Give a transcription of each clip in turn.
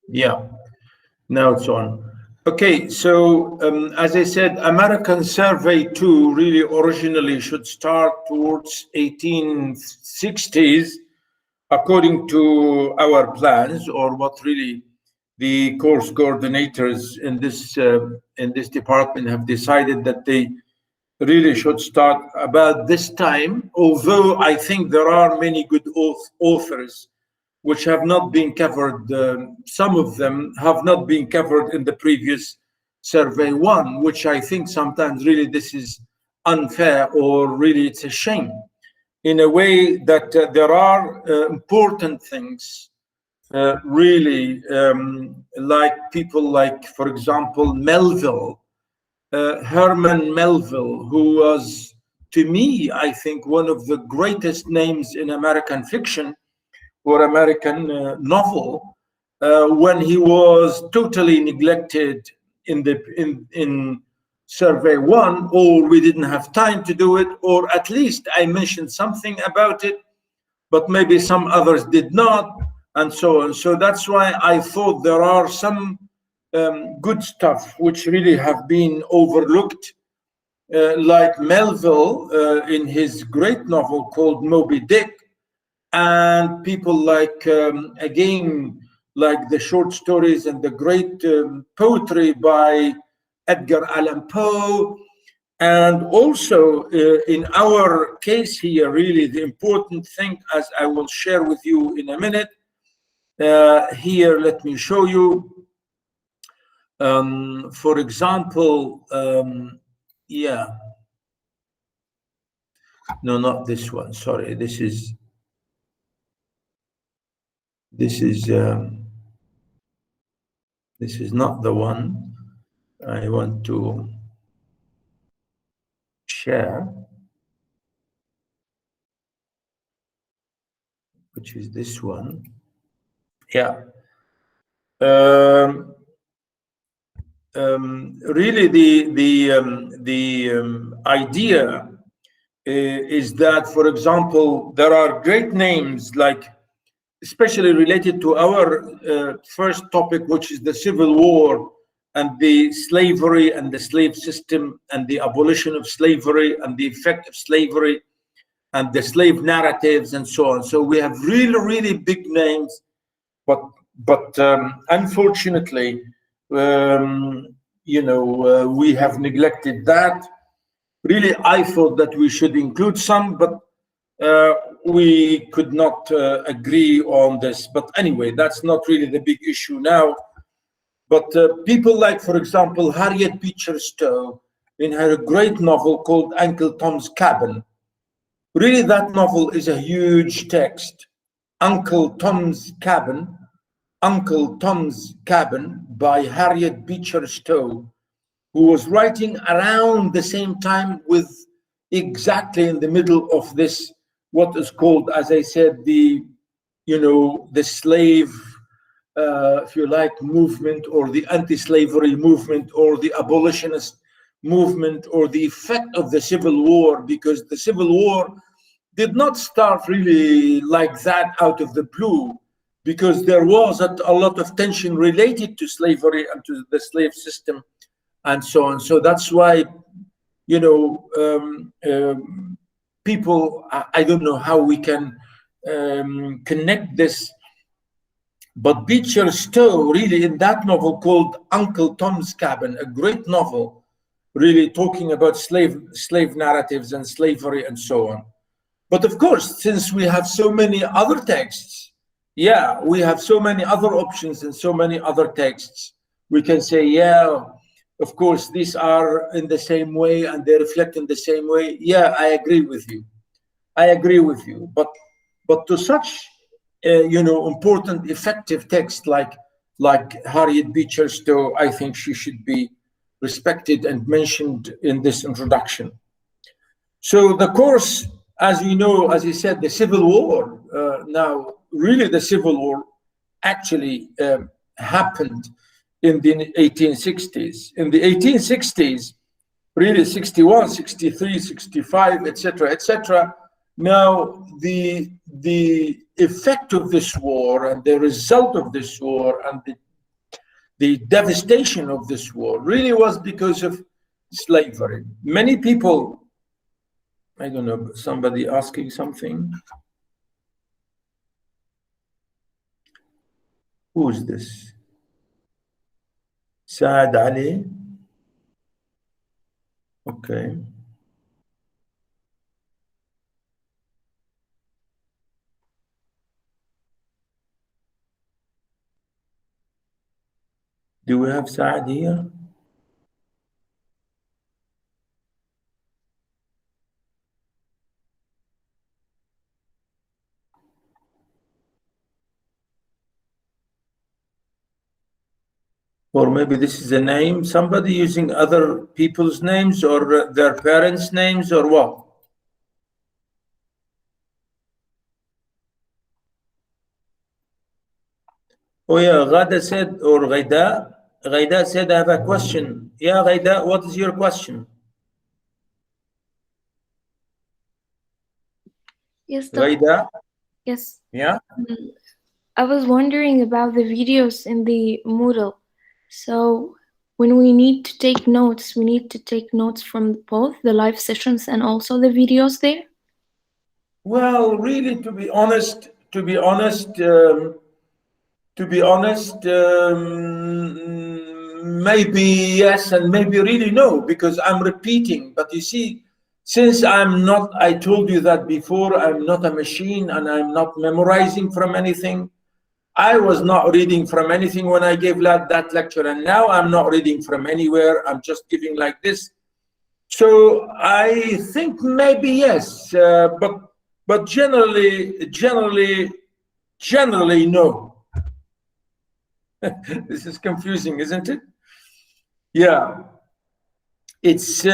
Yeah, now it's on. Okay, so as I said, American Survey 2 really originally should start towards 1860s, according to our plans, or what really the course coordinators in this department have decided that they really should start about this time. Although I think there are many good authors which have not been covered. Some of them have not been covered in the previous survey one, which I think sometimes really this is unfair, or really it's a shame in a way that there are important things really like people like, for example, Melville, Herman Melville, who was, to me, I think, one of the greatest names in American fiction or American novel, when he was totally neglected in survey one, or we didn't have time to do it, or at least I mentioned something about it, but maybe some others did not, and so on. So that's why I thought there are some good stuff which really have been overlooked, like Melville in his great novel called Moby Dick, and people like, again, like the short stories and the great poetry by Edgar Allan Poe. And also in our case here, really the important thing, as I will share with you in a minute, here, let me show you. For example, yeah, no, not this one, sorry, this is not the one I want to share, which is this one. Yeah. Really, the idea is that, for example, there are great names, like especially related to our first topic, which is the Civil War and the slavery and the slave system and the abolition of slavery and the effect of slavery and the slave narratives and so on. So we have really, really big names, but unfortunately, we have neglected that. Really, I thought that we should include some, but we could not agree on this. But anyway, that's not really the big issue now. But people like, for example, Harriet Beecher Stowe, in her great novel called Uncle Tom's Cabin. Really, that novel is a huge text. Uncle Tom's Cabin by Harriet Beecher Stowe, who was writing around the same time, with exactly in the middle of this, what is called, as I said, the slave, if you like, movement, or the anti-slavery movement, or the abolitionist movement, or the effect of the Civil War, because the Civil War did not start really like that out of the blue, because there was a lot of tension related to slavery and to the slave system and so on. So that's why, people, I don't know how we can connect this, but Beecher Stowe, really, in that novel called Uncle Tom's Cabin, a great novel, really talking about slave narratives and slavery and so on. But of course, since we have so many other texts, yeah, we have so many other options and so many other texts, we can say, yeah, of course, these are in the same way and they reflect in the same way. Yeah, I agree with you. I agree with you. But to such, important, effective text like Harriet Beecher Stowe, I think she should be respected and mentioned in this introduction. So the course, as you know, as you said, the Civil War, now really the Civil War actually happened in the 1860s. In the 1860s, really 61, 63, 65, etc., etc. Now the effect of this war and the result of this war and the devastation of this war really was because of slavery. Many people, I don't know, somebody asking something. Who's this? Saad Ali. Okay. Do we have Saad here? Or maybe this is a name, somebody using other people's names or their parents' names or what? Oh yeah, Ghada said, or Ghaida said, I have a question. Yeah, Ghaida, what is your question? Yes, Ghaida? yes. Yeah? I was wondering about the videos in the Moodle. So when we need to take notes, we need to take notes from both the live sessions and also the videos there? Well, really, to be honest, maybe yes and maybe really no, because I'm repeating. But you see, since I'm not, I told you that before, I'm not a machine and I'm not memorizing from anything. I was not reading from anything when I gave that lecture, and now I'm not reading from anywhere. I'm just giving like this. So I think maybe yes, but generally no. This is confusing, isn't it? Yeah, it's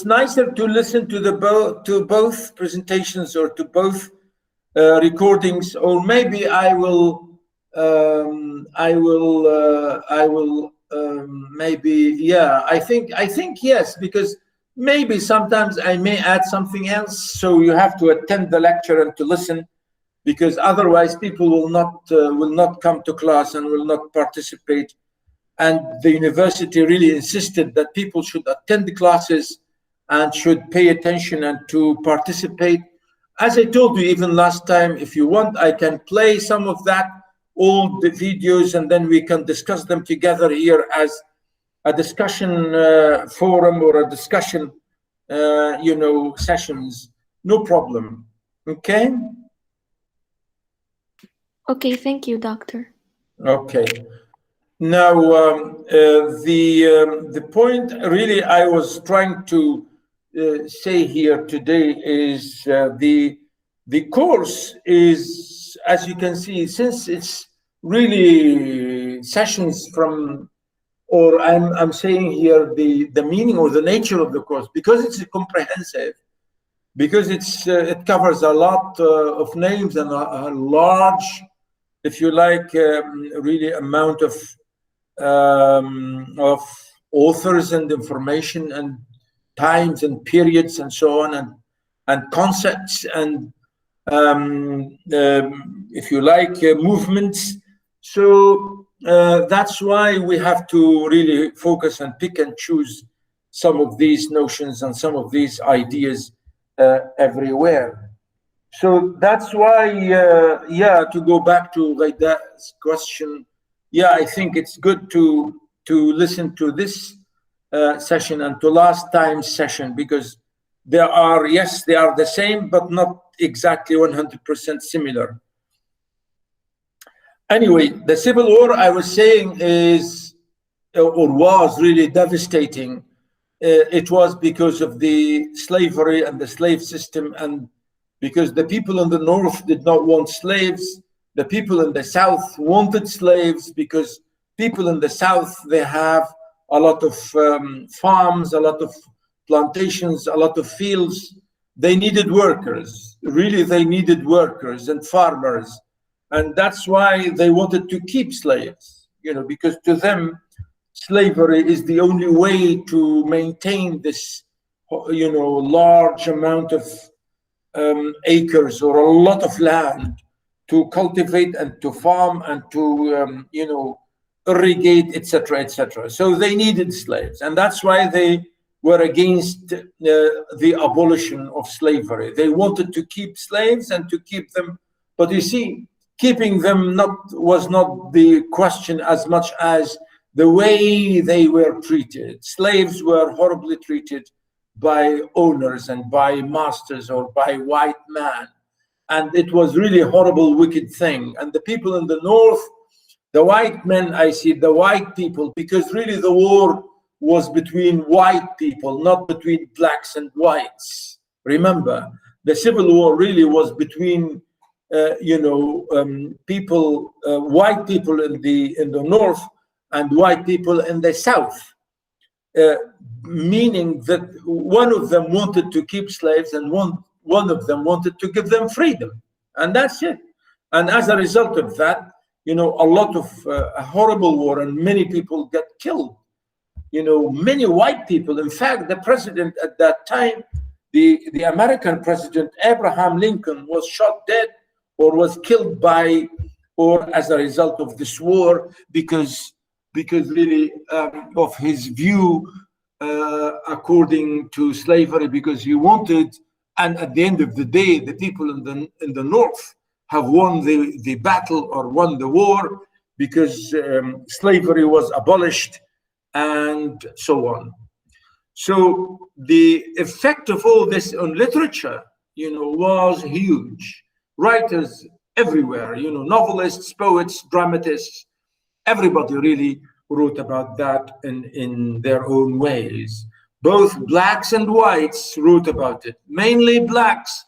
nicer to listen to both presentations or to both recordings, or maybe I will maybe, yeah, I think yes, because maybe sometimes I may add something else, so you have to attend the lecture and to listen, because otherwise people will not come to class and will not participate. And the university really insisted that people should attend the classes and should pay attention and to participate. As I told you even last time, if you want, I can play some of that, all the videos, and then we can discuss them together here as a discussion forum or a discussion, sessions. No problem. Okay? Okay, thank you, doctor. Okay. Now, the point really I was trying to say here today is the course is, as you can see, since it's really sessions from, or I'm saying here the meaning or the nature of the course, because it's comprehensive, because it covers a lot of names and a large, if you like, really amount of authors and information and times and periods and so on, and concepts and if you like, movements. So that's why we have to really focus and pick and choose some of these notions and some of these ideas everywhere. So that's why, yeah, to go back to like that question, yeah, I think it's good to listen to this session and to last time's session, because there are, yes, they are the same, but not exactly 100% similar. Anyway, the Civil War, I was saying, is or was really devastating. It was because of the slavery and the slave system, and because the people in the north did not want slaves. The people in the south wanted slaves, because people in the south, they have a lot of farms, a lot of plantations, a lot of fields. They needed workers. Really, they needed workers and farmers. And that's why they wanted to keep slaves, because to them, slavery is the only way to maintain this, large amount of acres or a lot of land to cultivate and to farm and to, irrigate, etc., etc. So they needed slaves, and that's why they were against the abolition of slavery. They wanted to keep slaves and to keep them, but you see, keeping them was not the question as much as the way they were treated. Slaves were horribly treated by owners and by masters or by white men, and it was really a horrible, wicked thing. And the people in the north, the white men, I see the white people, because really the war was between white people, not between blacks and whites. Remember, the civil war really was between, people, white people in the north and white people in the south, uh, meaning that one of them wanted to keep slaves and one of them wanted to give them freedom, and that's it. And as a result of that, a lot of a horrible war, and many people got killed. Many white people. In fact, the president at that time, the American president Abraham Lincoln, was shot dead or was killed by, or as a result of this war, because really of his view according to slavery, because he wanted, and at the end of the day, the people in the north have won the battle or won the war, because slavery was abolished and so on. So the effect of all this on literature, was huge. Writers everywhere, novelists, poets, dramatists, everybody really wrote about that in their own ways. Both blacks and whites wrote about it, mainly blacks.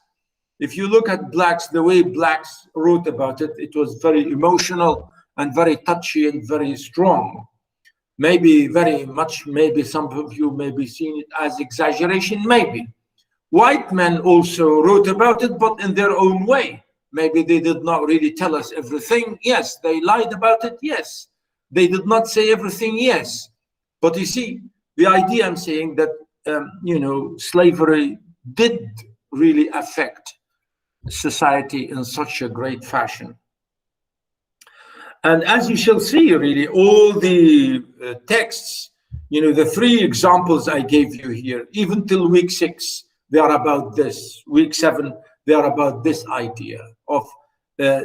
If you look at blacks, the way blacks wrote about it, it was very emotional and very touchy and very strong. Maybe very much, maybe some of you may be seeing it as exaggeration, maybe. White men also wrote about it, but in their own way. Maybe they did not really tell us everything. Yes, they lied about it. Yes, they did not say everything. Yes, but you see, the idea I'm saying that slavery did really affect society in such a great fashion. And as you shall see, really, all the texts, the three examples I gave you here, even till week 6, they are about this. Week 7, they are about this idea of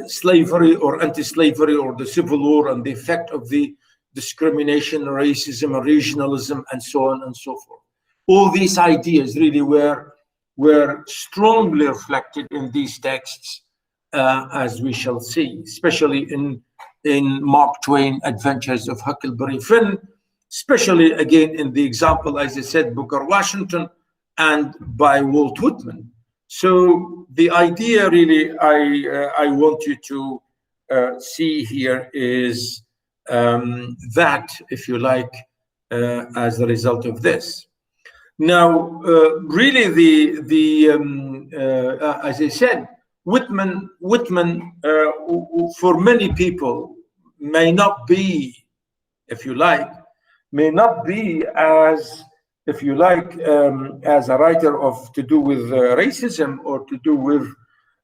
slavery or anti-slavery or the civil war and the effect of the discrimination, racism, regionalism, and so on and so forth. All these ideas really were strongly reflected in these texts, as we shall see, especially in Mark Twain Adventures of Huckleberry Finn, especially again in the example, as I said, Booker Washington, and by Walt Whitman. So the idea really I want you to see here is that, if you like, as a result of this. Now, really, as I said, Whitman, for many people, may not be, if you like, may not be as, if you like, as a writer of to do with racism or to do with,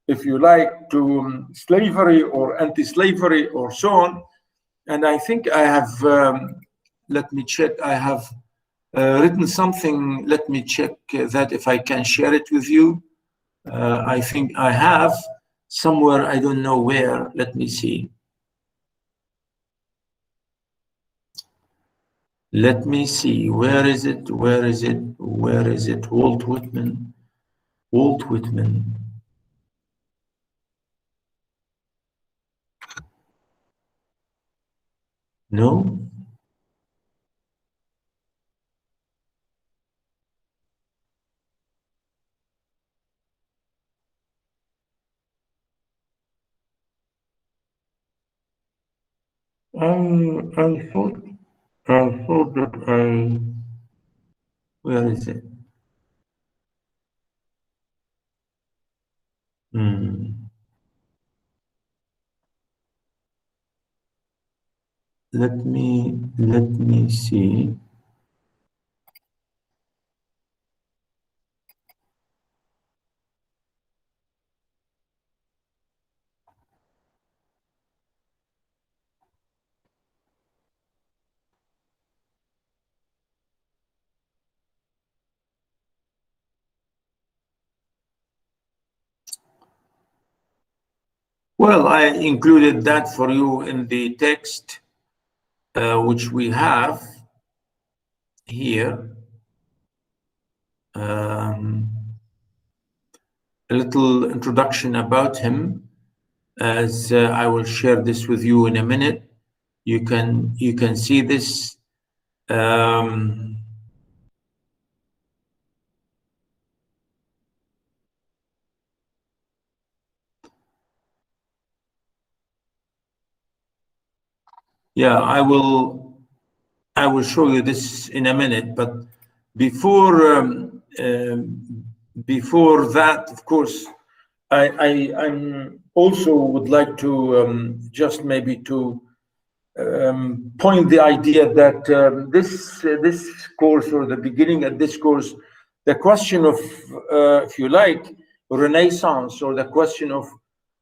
if you like, to slavery or anti-slavery or so on. And I think I have, let me check, I have written something. Let me check that if I can share it with you. I think I have somewhere, I don't know where. Let me see. Let me see. Where is it? Where is it? Where is it? Walt Whitman. Walt Whitman. No? I thought that where is it? Let me see. Well, I included that for you in the text, which we have here. A little introduction about him, as I will share this with you in a minute. You can see this. Yeah, I will show you this in a minute, but before before that, of course, I'm also would like to just maybe to point the idea that this course, or the beginning of this course, the question of, if you like, Renaissance, or the question of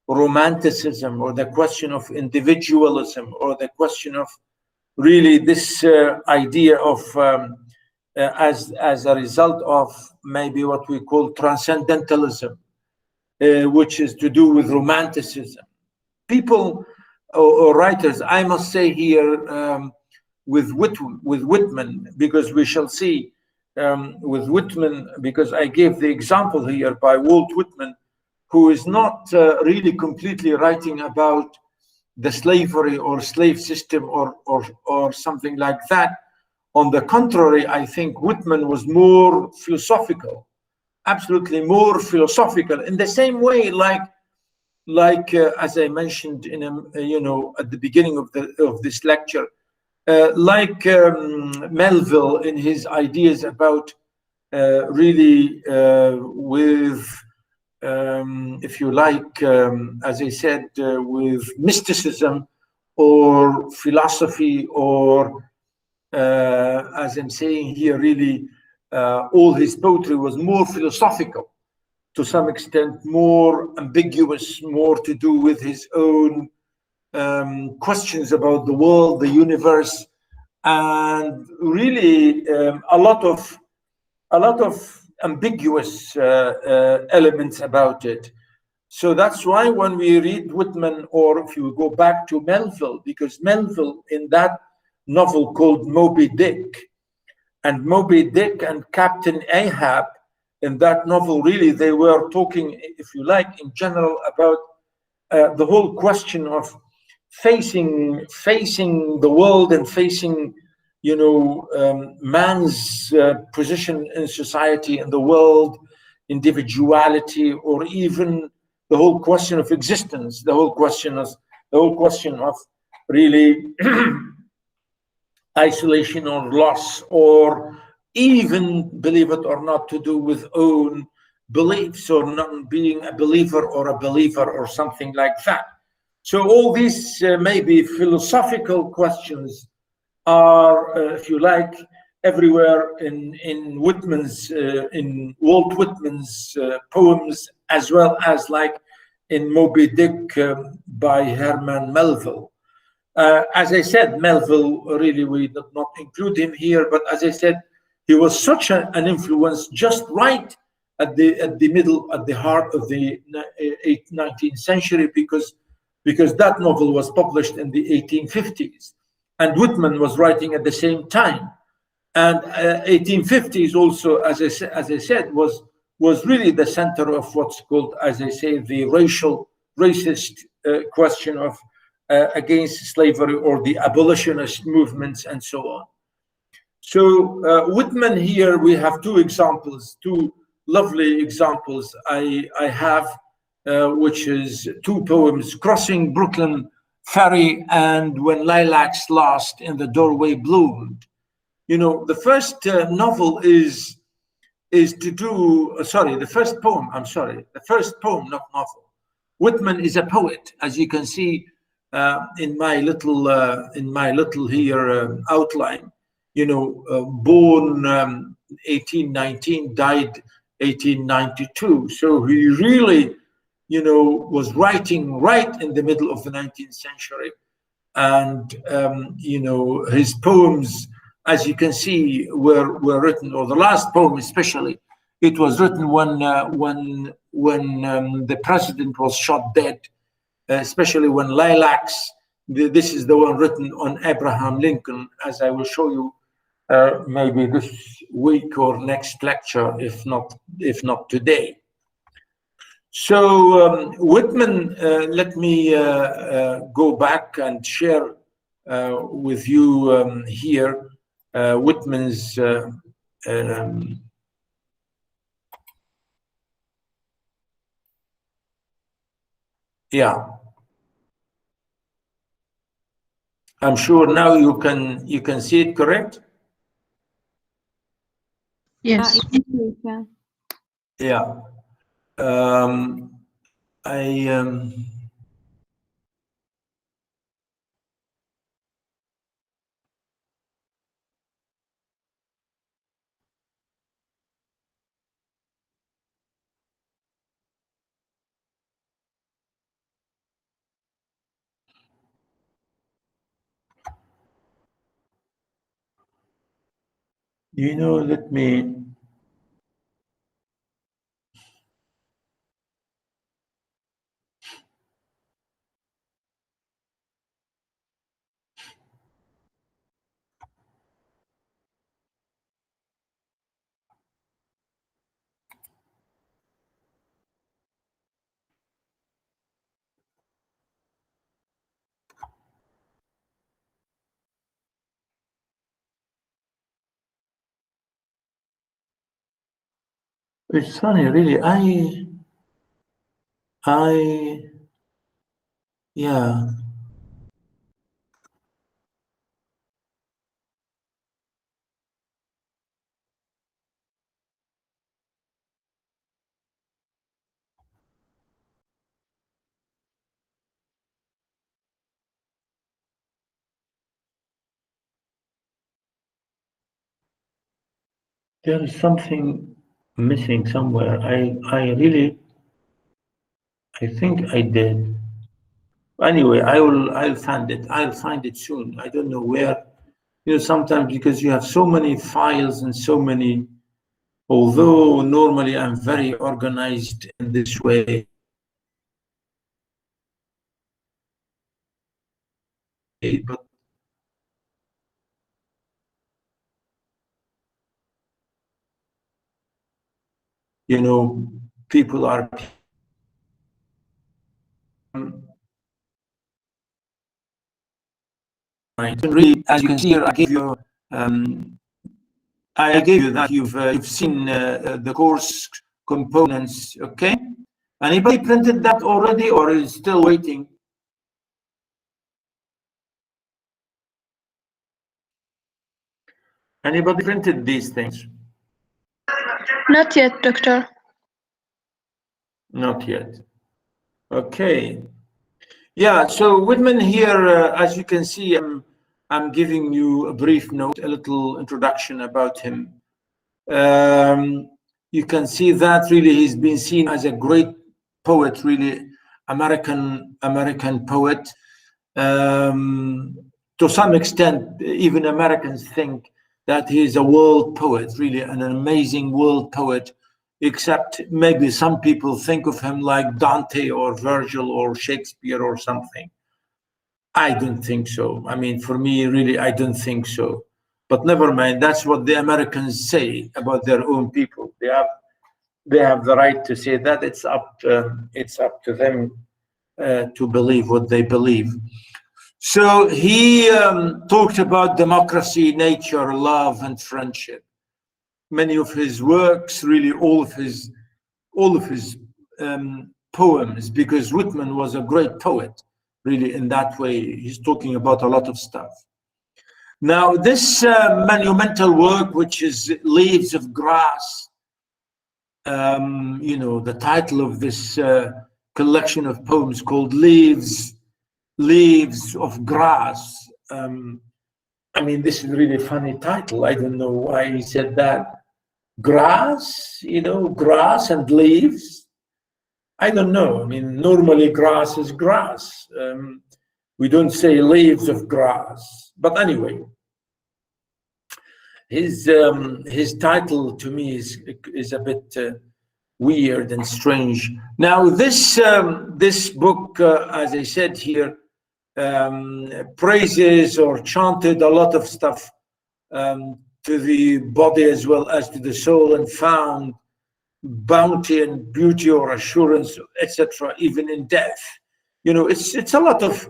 Romanticism, or the question of individualism, or the question of really this idea of as a result of maybe what we call transcendentalism, which is to do with Romanticism. People or writers, I must say here, with Whitman, because we shall see with Whitman, because I gave the example here by Walt Whitman, who is not really completely writing about the slavery or slave system or something like that. On the contrary, I think Whitman was more philosophical, absolutely more philosophical, in the same way like as I mentioned in at the beginning of this lecture, like Melville in his ideas about really with if you like, as I said, with mysticism or philosophy, or as I'm saying here, really all his poetry was more philosophical, to some extent more ambiguous, more to do with his own questions about the world, the universe, and really a lot of ambiguous elements about it. So that's why when we read Whitman, or if you go back to Melville, because Melville in that novel called Moby Dick, and Moby Dick and Captain Ahab, in that novel, really, they were talking, if you like, in general about the whole question of facing the world and facing, man's position in society and the world, individuality, or even the whole question of existence, the whole question of really isolation or loss, or even, believe it or not, to do with own beliefs, or not being a believer or something like that. So all these maybe philosophical questions are, if you like, everywhere in Whitman's, in Walt Whitman's poems, as well as like in Moby Dick by Herman Melville. As I said, Melville, really, we did not include him here, but as I said, he was such an influence, just right at the middle, at the heart of the 19th century, because that novel was published in the 1850s, and Whitman was writing at the same time. And 1850s also, as I said, was really the center of what's called, as I say, the racist question of against slavery, or the abolitionist movements, and so on. So Whitman here, we have two examples, two lovely examples I have, which is two poems, Crossing Brooklyn Ferry and When Lilacs Last in the Doorway Bloomed. The first novel is to do, the first poem, the first poem, not novel. Whitman is a poet, as you can see in my little here outline. Born 1819, died 1892. So he really, was writing right in the middle of the 19th century. And, his poems, as you can see, were written, or the last poem especially, it was written when the president was shot dead especially when lilacs. This is the one written on Abraham Lincoln, as I will show you maybe this week or next lecture, if not today. So Whitman, let me go back and share with you here Whitman's yeah. I'm sure now you can see it, correct? Yes. Yeah. Let me. It's funny, really. Yeah. There is something missing somewhere. I think I did. Anyway, I'll find it. I'll find it soon. I don't know where. Sometimes because you have so many files and so many, although normally I'm very organized in this way, but people are really, as you can see here, I gave you that you've seen the course components. Okay, anybody printed that already, or is still waiting? Anybody printed these things? Not yet, Doctor. Not yet. Okay. Yeah, so Whitman here, as you can see, I'm giving you a brief note, a little introduction about him. You can see that really he's been seen as a great poet, really American poet. To some extent, even Americans think that he's a world poet, really an amazing world poet, except maybe some people think of him like Dante or Virgil or Shakespeare or something. I don't think so. I mean, for me, really, I don't think so. But never mind. That's what the Americans say about their own people. They have the right to say that. It's up to them to believe what they believe. So he talked about democracy, nature, love, and friendship. Many of his works, really, all of his poems, because Whitman was a great poet, really, in that way. He's talking about a lot of stuff. Now, this monumental work, which is Leaves of Grass, the title of this collection of poems called Leaves of Grass. I mean, this is really a funny title. I don't know why he said that. Grass, grass and leaves. I don't know. I mean, normally grass is grass. We don't say leaves of grass. But anyway, his title to me is a bit weird and strange. Now, this book, as I said here, praises or chanted a lot of stuff to the body as well as to the soul, and found bounty and beauty or assurance, etc., even in death. You know, it's a lot of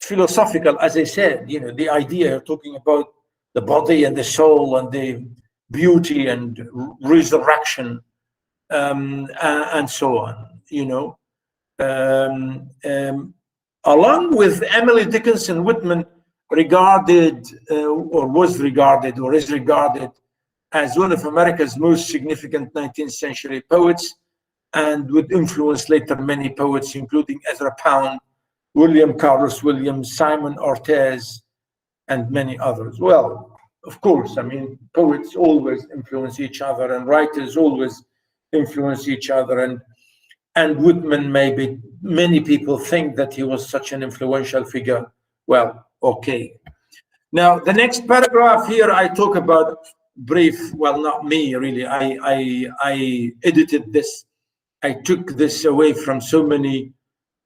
philosophical, as I said, you know, the idea talking about the body and the soul and the beauty and resurrection, and so on, you know. Along with Emily Dickinson, Whitman regarded or was regarded or is regarded as one of America's most significant 19th century poets, and would influence later many poets, including Ezra Pound, William Carlos Williams, Simon Ortiz, and many others. Well, of course, I mean, poets always influence each other, and writers always influence each other. And Whitman, maybe many people think that he was such an influential figure. Well, okay. Now, the next paragraph here, I talk about brief, well, not me really, I edited this. I took this away from so many,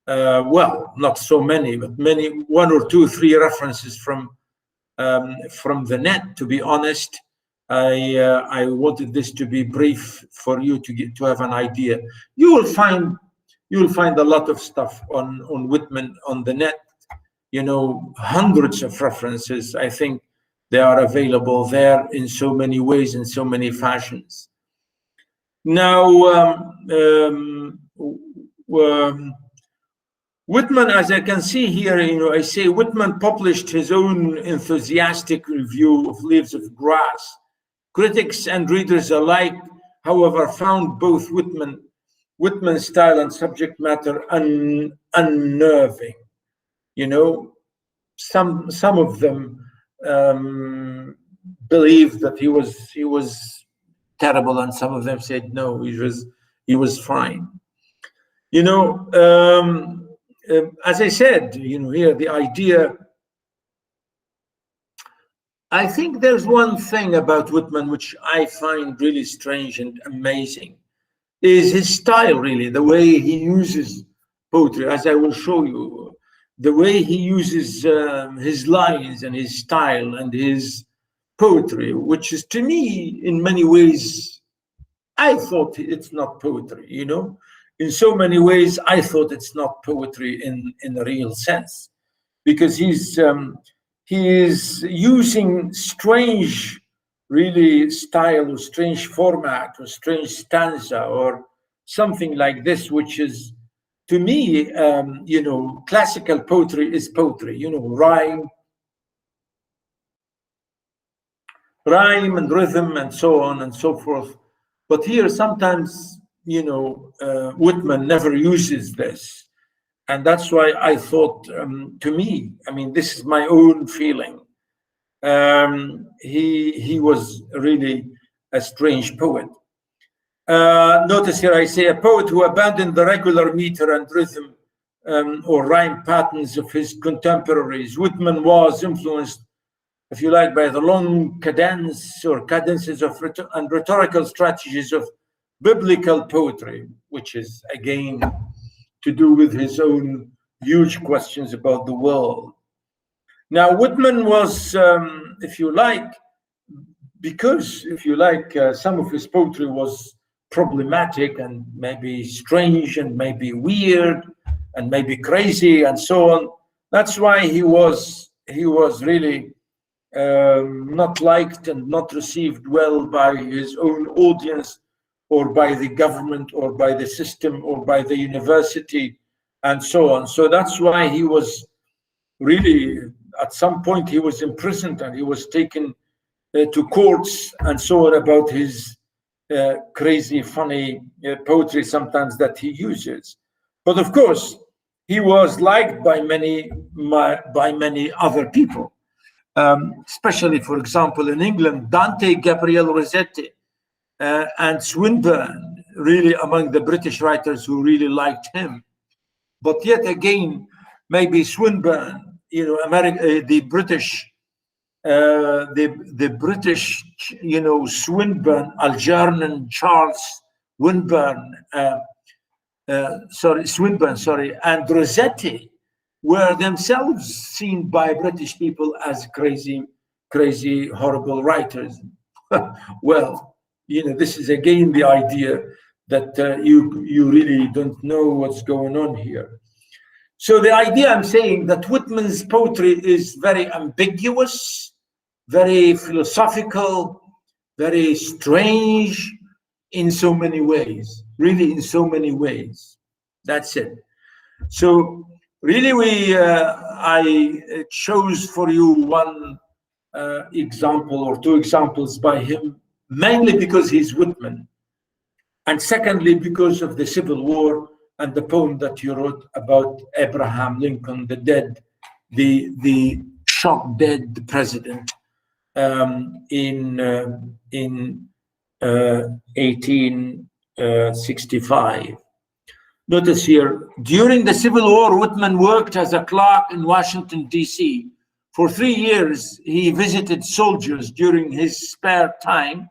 well, not so many, but many, 1 or 2, 3 references from the net, to be honest. I wanted this to be brief for you to have an idea. You will find a lot of stuff on Whitman on the net, you know, hundreds of references. I think they are available there in so many ways, in so many fashions. Now, Whitman, as I can see here, you know, I say Whitman published his own enthusiastic review of Leaves of Grass. Critics and readers alike, however, found both Whitman's style and subject matter unnerving. You know, some of them believed that he was terrible, and some of them said no, he was fine. You know, as I said, you know, here the idea. I think there's one thing about Whitman which I find really strange and amazing, is his style, really, the way he uses poetry, as I will show you, the way he uses his lines and his style and his poetry, which is, to me, in many ways, I thought it's not poetry, you know? In so many ways, I thought it's not poetry in a real sense, because he is using strange, really, style or strange format or strange stanza or something like this, which is, to me, you know, classical poetry is poetry, you know, rhyme and rhythm and so on and so forth. But here sometimes, you know, Whitman never uses this. And that's why I thought, to me, I mean, this is my own feeling. He was really a strange poet. Notice here I say a poet who abandoned the regular meter and rhythm or rhyme patterns of his contemporaries. Whitman was influenced, if you like, by the long cadence or cadences of and rhetorical strategies of biblical poetry, which is, again, to do with his own huge questions about the world. Now, Whitman was, if you like, because, if you like, some of his poetry was problematic and maybe strange and maybe weird and maybe crazy and so on. That's why he was really not liked and not received well by his own audience, or by the government, or by the system, or by the university, and so on. So that's why he was really, at some point, he was imprisoned and he was taken to courts and so on about his crazy, funny poetry sometimes that he uses. But of course, he was liked by many other people, especially, for example, in England, Dante Gabriel Rossetti and Swinburne, really among the British writers who really liked him. But yet again, maybe Swinburne, you know, the British, you know, Swinburne, Algernon, Charles Swinburne, and Rossetti were themselves seen by British people as crazy, horrible writers. Well, this is again the idea that you really don't know what's going on here. So the idea I'm saying that Whitman's poetry is very ambiguous, very philosophical, very strange in so many ways, really in so many ways. That's it. So really I chose for you one example or two examples by him, mainly because he's Whitman, and secondly because of the Civil War and the poem that you wrote about Abraham Lincoln, the shot dead president in 1865. Notice here, during the Civil War, Whitman worked as a clerk in Washington, D.C. For 3 years, he visited soldiers during his spare time,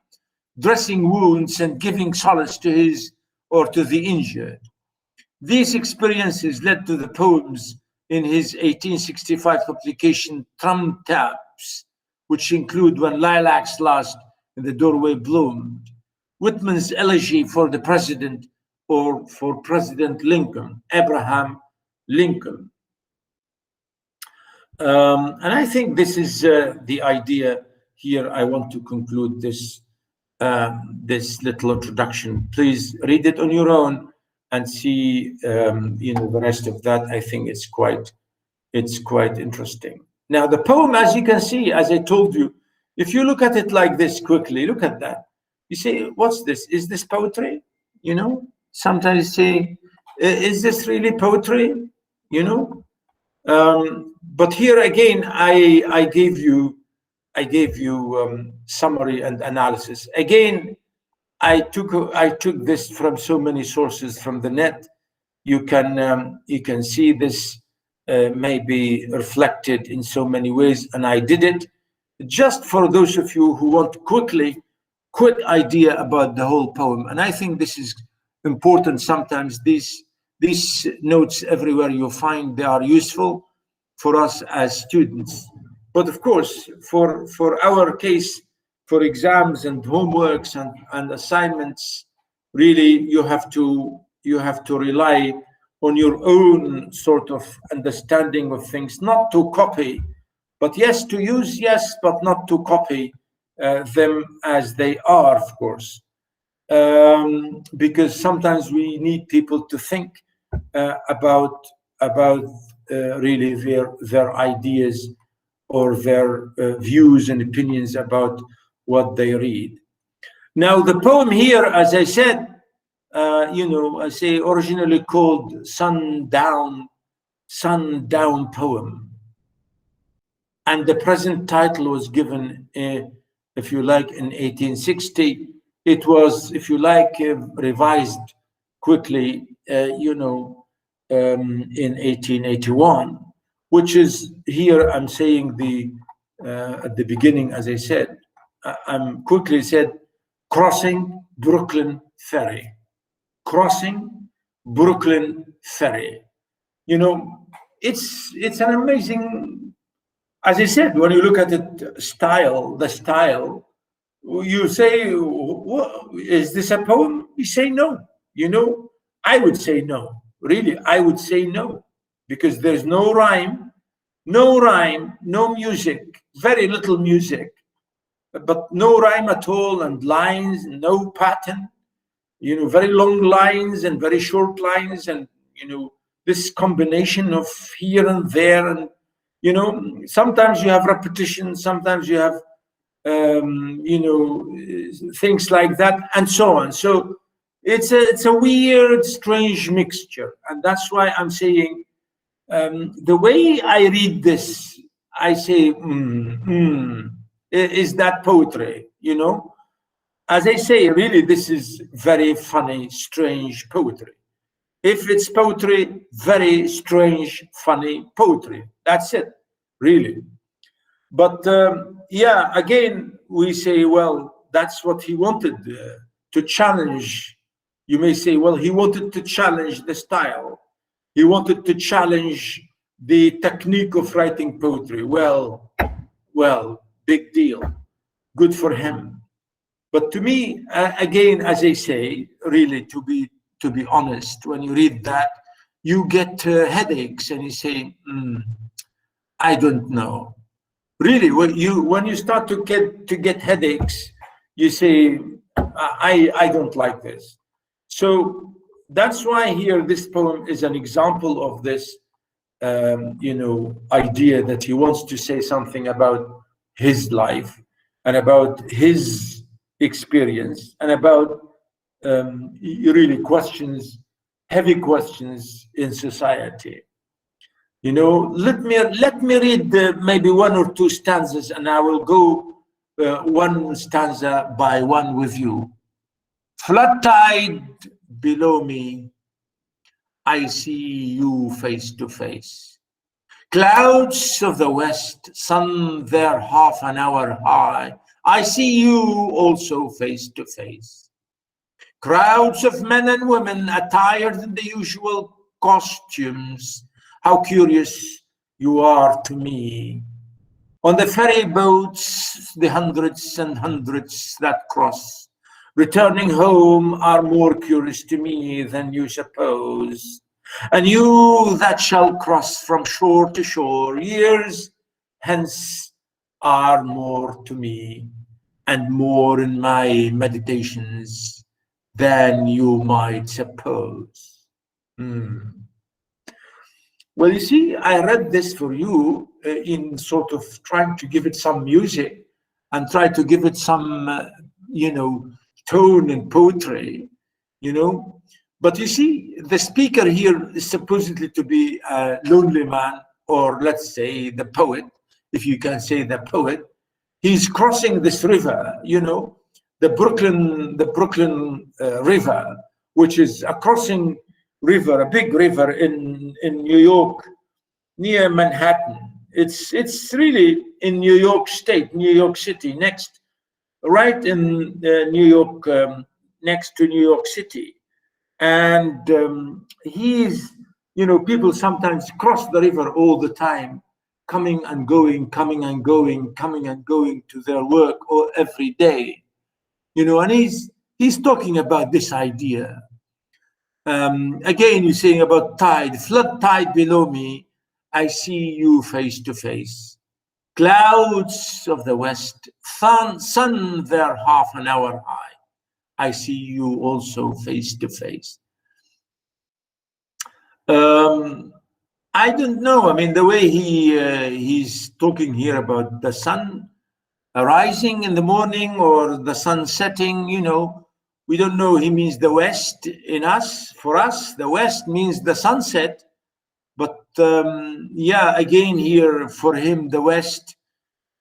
dressing wounds and giving solace to the injured. These experiences led to the poems in his 1865 publication, Trum Taps, which include When Lilacs Last in the Doorway Bloomed, Whitman's elegy for the president, or for President Lincoln, Abraham Lincoln. And I think this is the idea here. I want to conclude this little introduction. Please read it on your own and see the rest of that. I think it's quite interesting. Now the poem, as you can see, as I told you, if you look at it like this quickly, look at that. You say, what's this? Is this poetry? Sometimes you say, is this really poetry? But here again, I gave you summary and analysis. Again, I took this from so many sources from the net. You can see this may be reflected in so many ways, and I did it just for those of you who want quick idea about the whole poem. And I think this is important. Sometimes these notes everywhere you find, they are useful for us as students. But of course, for our case, for exams and homeworks and assignments, really you have to rely on your own sort of understanding of things, not to copy, but yes, to use, yes, but not to copy them as they are, of course. Because sometimes we need people to think about really their ideas or their views and opinions about what they read. Now the poem here, as I said, I say originally called Sundown Poem, and the present title was given, if you like, in 1860. It was, if you like, revised quickly, in 1881, which is here. I'm saying at the beginning, as I said, I'm quickly said, crossing Brooklyn Ferry. Crossing Brooklyn Ferry. It's an amazing, as I said, when you look at it, the style, you say, is this a poem? You say no. I would say no. Really, I would say no, because there's no rhyme, no music, very little music, but no rhyme at all, and lines, no pattern, very long lines and very short lines, and this combination of here and there, and sometimes you have repetition, sometimes you have things like that, and so on. So it's a weird, strange mixture, and that's why I'm saying the way I read this, I say, is that poetry? As I say, really, this is very funny, strange poetry. If it's poetry, very strange, funny poetry. That's it, really. But yeah, again, we say, well, that's what he wanted, to challenge, You may say, well, he wanted to challenge the style. He wanted to challenge the technique of writing poetry. Well, big deal. Good for him. But to me, again, as I say, really, to be honest, when you read that, you get headaches and you say, I don't know. Really, when you start to get headaches, you say, I don't like this. So that's why here this poem is an example of this, idea that he wants to say something about his life and about his experience and about really heavy questions in society. Let me read maybe one or two stanzas, and I will go one stanza by one with you. Flood tide below me, I see you face to face. Clouds of the west, sun there half an hour high, I see you also face to face. Crowds of men and women attired in the usual costumes, how curious you are to me. On the ferry boats, the hundreds and hundreds that cross, returning home are more curious to me than you suppose. And you that shall cross from shore to shore, years hence are more to me, and more in my meditations than you might suppose. Well, you see, I read this for you in sort of trying to give it some music and try to give it some, tone and poetry, But you see, the speaker here is supposedly to be a lonely man, or let's say the poet, if you can say the poet. He's crossing this river, the Brooklyn River, which is a crossing river, a big river in New York, near Manhattan. It's really in New York State, New York City, right in New York, next to New York City. And he's, people sometimes cross the river all the time, coming and going, coming and going, coming and going to their work or every day, and he's talking about this idea. Again, you're saying about tide, flood tide below me, I see you face to face. Clouds of the west, sun there half an hour high, I see you also face to face. I don't know. I mean, the way he's talking here about the sun rising in the morning or the sun setting, we don't know. He means the West in us. For us, the West means the sunset. But again, here for him, the West,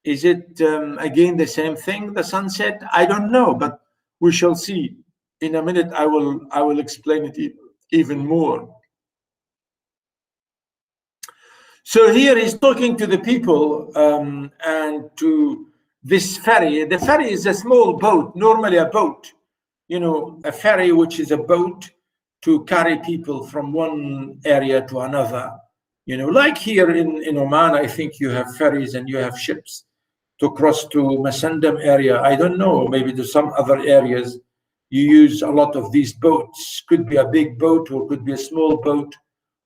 is it again the same thing, the sunset? I don't know, but we shall see. In a minute, I will explain it even more. So here he's talking to the people and to this ferry. The ferry is a small boat, normally a boat, a ferry, which is a boat to carry people from one area to another. Like here in Oman, I think you have ferries and you have ships to cross to Masandam area. I don't know, maybe to some other areas, you use a lot of these boats. Could be a big boat or could be a small boat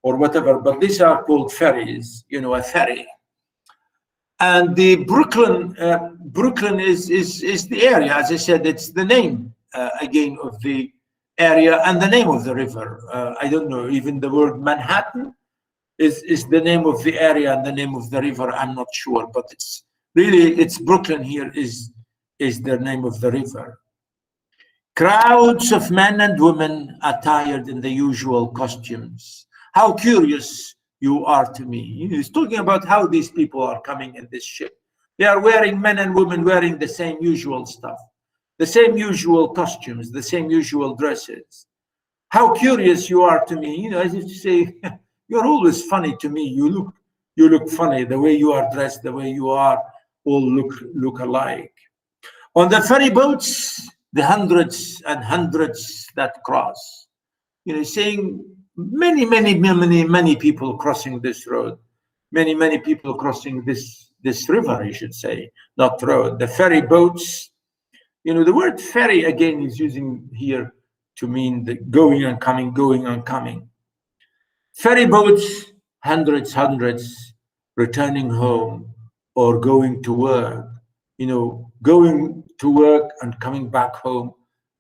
or whatever, but these are called ferries, a ferry. And the Brooklyn is the area. As I said, it's the name again of the area and the name of the river. I don't know, even the word Manhattan is the name of the area and the name of the river. I'm not sure, but it's Brooklyn here is the name of the river. Crowds of men and women attired in the usual costumes. How curious you are to me. He's talking about how these people are coming in this ship. They are wearing, men and women wearing the same usual stuff, the same usual costumes, the same usual dresses. How curious you are to me, as if to say, you're always funny to me. You look funny, the way you are dressed, the way you are, all look alike. On the ferry boats, the hundreds and hundreds that cross. You know, saying many people crossing this road, many people crossing this river, I should say, not road. The ferry boats. You know, the word ferry again is using here to mean the going and coming. Ferry boats, hundreds, returning home or going to work, you know, going to work and coming back home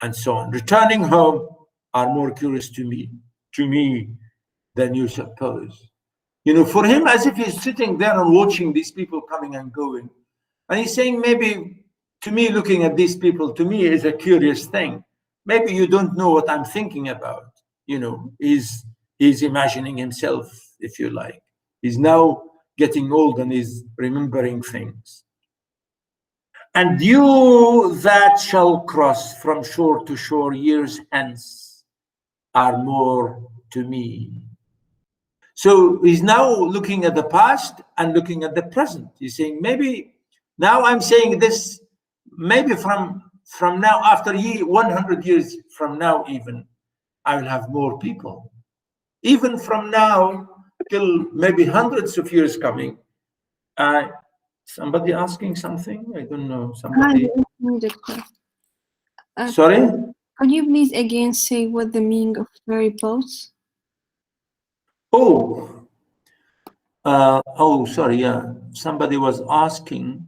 and so on. Returning home are more curious to me than you suppose. You know, for him, as if he's sitting there and watching these people coming and going. And he's saying, maybe to me, looking at these people, to me, is a curious thing. Maybe you don't know what I'm thinking about. You know, he's imagining himself, if you like. He's now getting old and he's remembering things. And you that shall cross from shore to shore years hence are more to me. So he's now looking at the past and looking at the present. He's saying, maybe now I'm saying this, maybe from now, after 100 years from now even, I will have more people. Even from now till maybe hundreds of years coming. Somebody asking something? I don't know. Somebody. Sorry? Could you please again say what the meaning of ferry boats? Oh, sorry. Yeah, somebody was asking.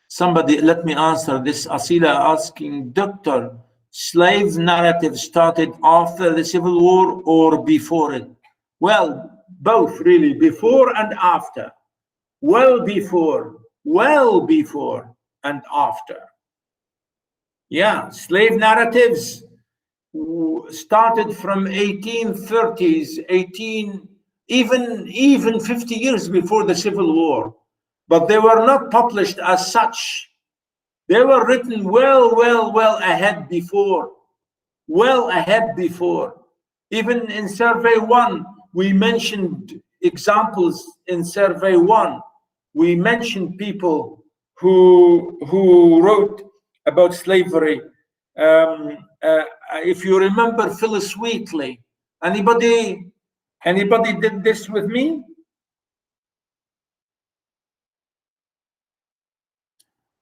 Somebody, let me answer this. Asila asking, Doctor, slave narrative started after the Civil War or before it? Well, both really, before and after. Well before and after. Yeah, slave narratives started from 1830s, even 50 years before the Civil War, but they were not published as such. They were written well ahead before. Even in Survey 1, we mentioned examples in Survey 1. We mentioned people who wrote about slavery. If you remember Phyllis Wheatley, anybody did this with me?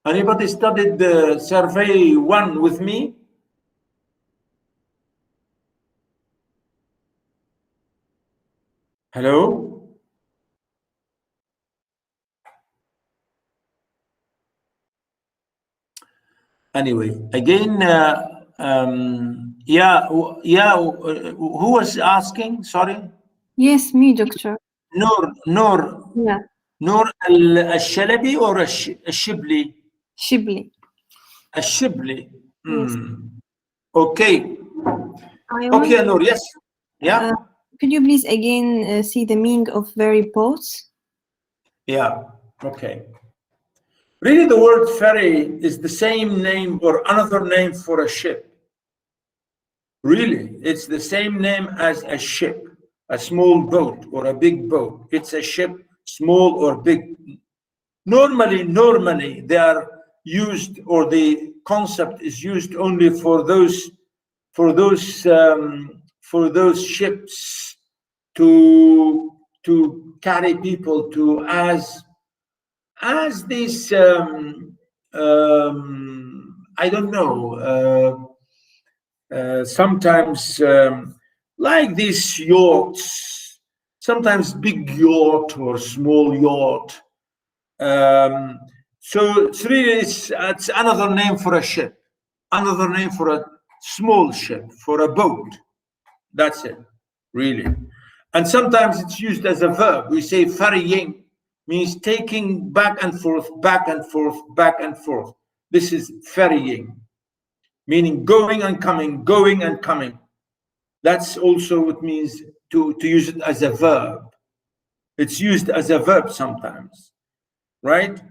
Anybody studied the Survey 1 with me? Hello? Anyway, again, who was asking? Sorry? Yes, me, Doctor. Noor. Yeah. Noor al-Shalabi or al-Shibli? Shibli. Al-Shibli. Yes. Okay. Okay, Noor, yes. Yeah. Could you please again see the meaning of ferry boats? Yeah, okay. Really, the word ferry is the same name or another name for a ship. Really, it's the same name as a ship, a small boat or a big boat. It's a ship, small or big. Normally, they are used, or the concept is used only for those ships to carry people to as these I don't know, sometimes like these yachts, sometimes big yacht or small yacht. So it's another name for a ship, another name for a small ship, for a boat. That's it, really. And sometimes it's used as a verb. We say ferrying means taking back and forth. This is ferrying, meaning going and coming. That's also what it means to use it as a verb. It's used as a verb sometimes, right?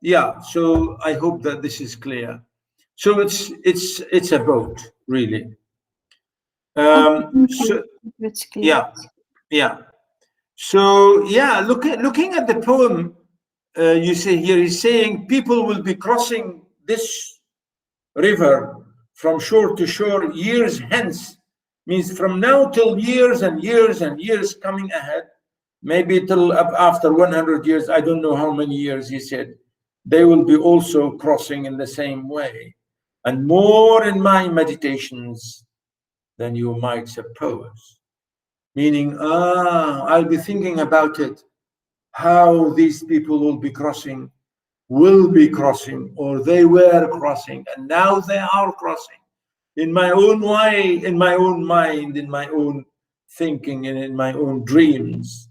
Yeah, so I hope that this is clear. So it's a boat, really. So, yeah. So yeah, looking at the poem, you see here, he's saying people will be crossing this river from shore to shore years hence. Means from now till years and years and years coming ahead, maybe till after 100 years, I don't know how many years he said, they will be also crossing in the same way. And more in my meditations than you might suppose. Meaning, I'll be thinking about it, how these people will be crossing, or they were crossing, and now they are crossing. In my own way, in my own mind, in my own thinking, and in my own dreams.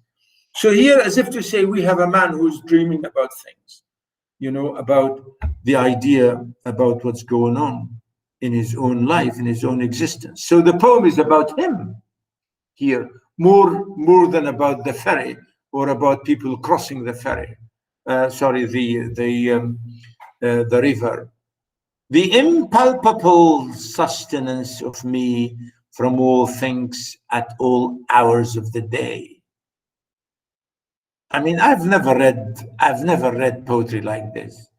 So here, as if to say, we have a man who's dreaming about things, you know, about the idea about what's going on in his own life, in his own existence. So the poem is about him here, more than about the ferry or about people crossing the ferry. The river. The impalpable sustenance of me from all things at all hours of the day. I mean, I've never read poetry like this.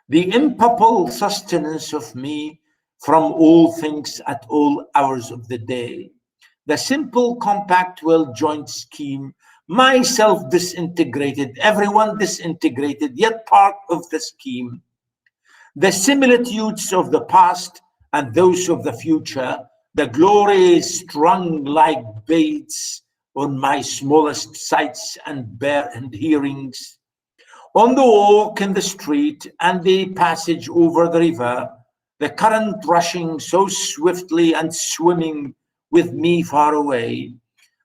The impalpable sustenance of me from all things at all hours of the day. The simple, compact, well-joined scheme, myself disintegrated, everyone disintegrated, yet part of the scheme. The similitudes of the past and those of the future, the glory strung like beads on my smallest sights and hearings. On the walk in the street and the passage over the river, the current rushing so swiftly and swimming with me far away.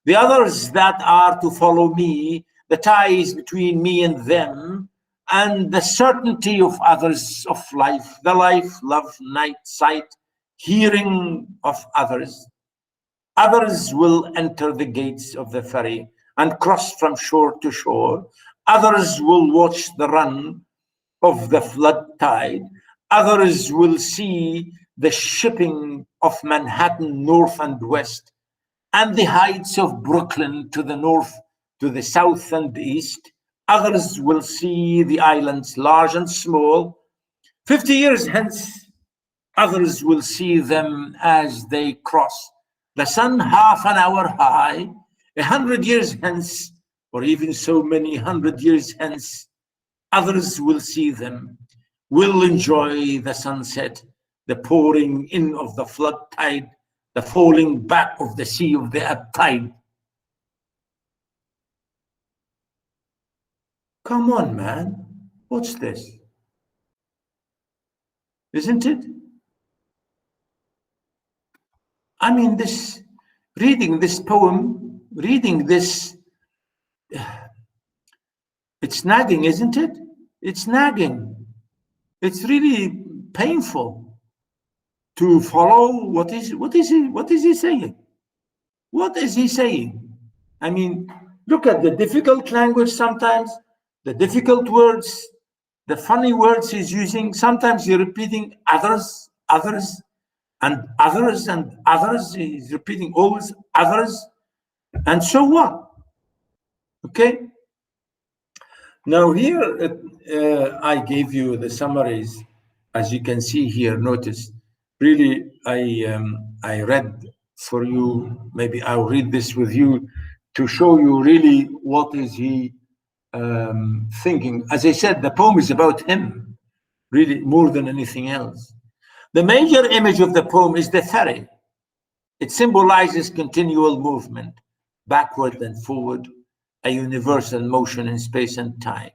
The others that are to follow me, the ties between me and them, and the certainty of others of life, the life, love, night, sight, hearing of others. Others will enter the gates of the ferry and cross from shore to shore. Others will watch the run of the flood tide. Others will see the shipping of Manhattan north and west, and the heights of Brooklyn to the north, to the south and east. Others will see the islands large and small. 50 years hence, others will see them as they cross the sun half an hour high. 100 years hence, or even so many 100 years hence, others will see them, will enjoy the sunset, the pouring in of the flood tide, the falling back of the sea of the ebb tide. Come on, man. What's this? Isn't it? I mean, reading this poem, reading this, it's nagging, isn't it? It's nagging. It's really painful to follow. What is he saying? What is he saying? I mean, look at the difficult language sometimes, the difficult words, the funny words he's using. Sometimes he's repeating others, and others, and others. He's repeating always others. And so what? Okay. Now here, I gave you the summaries, as you can see here. Notice, really, I read for you. Maybe I'll read this with you to show you really what is he thinking. As I said, the poem is about him, really more than anything else. The major image of the poem is the ferry. It symbolizes continual movement, backward and forward, a universal motion in space and time.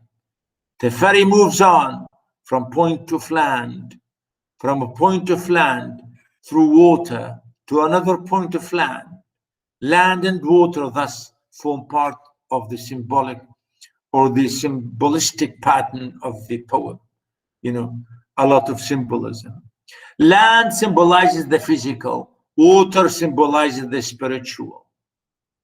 The ferry moves on from point of land, from a point of land through water to another point of land. Land and water thus form part of the symbolic or the symbolistic pattern of the poem. You know, a lot of symbolism. Land symbolizes the physical, water symbolizes the spiritual.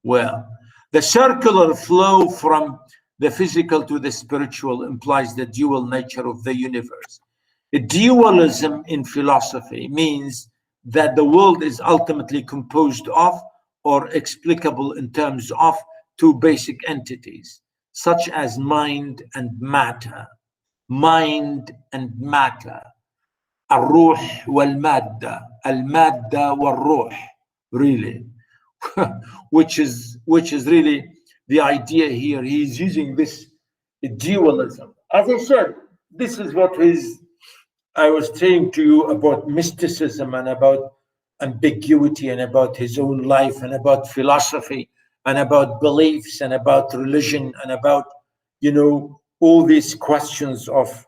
Well, the circular flow from the physical to the spiritual implies the dual nature of the universe. A dualism in philosophy means that the world is ultimately composed of or explicable in terms of two basic entities, such as mind and matter. mind and matter. الروح والمادة, المادة والروح, really, which is really the idea here. He's using this dualism. As I said, this is what I was saying to you about mysticism and about ambiguity and about his own life and about philosophy and about beliefs and about religion and about, you know, all these questions of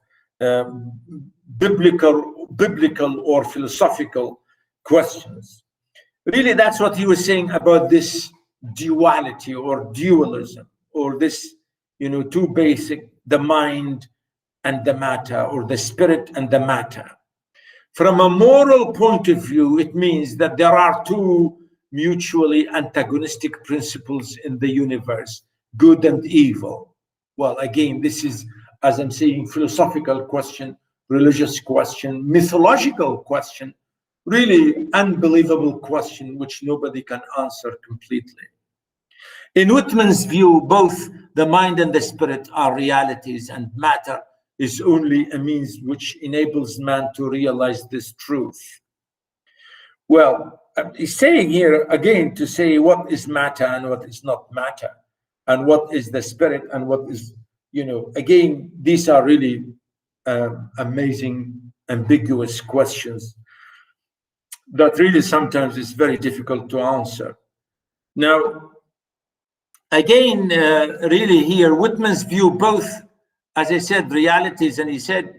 biblical or philosophical questions. Really, that's what he was saying about this duality or dualism, or this, you know, two basic, the mind and the matter, or the spirit and the matter. From a moral point of view, it means that there are two mutually antagonistic principles in the universe, good and evil. Well, again, this is, as I'm saying, philosophical question, religious question, mythological question, really unbelievable question, which nobody can answer completely. In Whitman's view, both the mind and the spirit are realities, and matter is only a means which enables man to realize this truth. Well, he's saying here again to say what is matter and what is not matter, and what is the spirit and what is, you know, again, these are really amazing, ambiguous questions that really sometimes is very difficult to answer. Now, again, really here, Whitman's view both, as I said, realities, and he said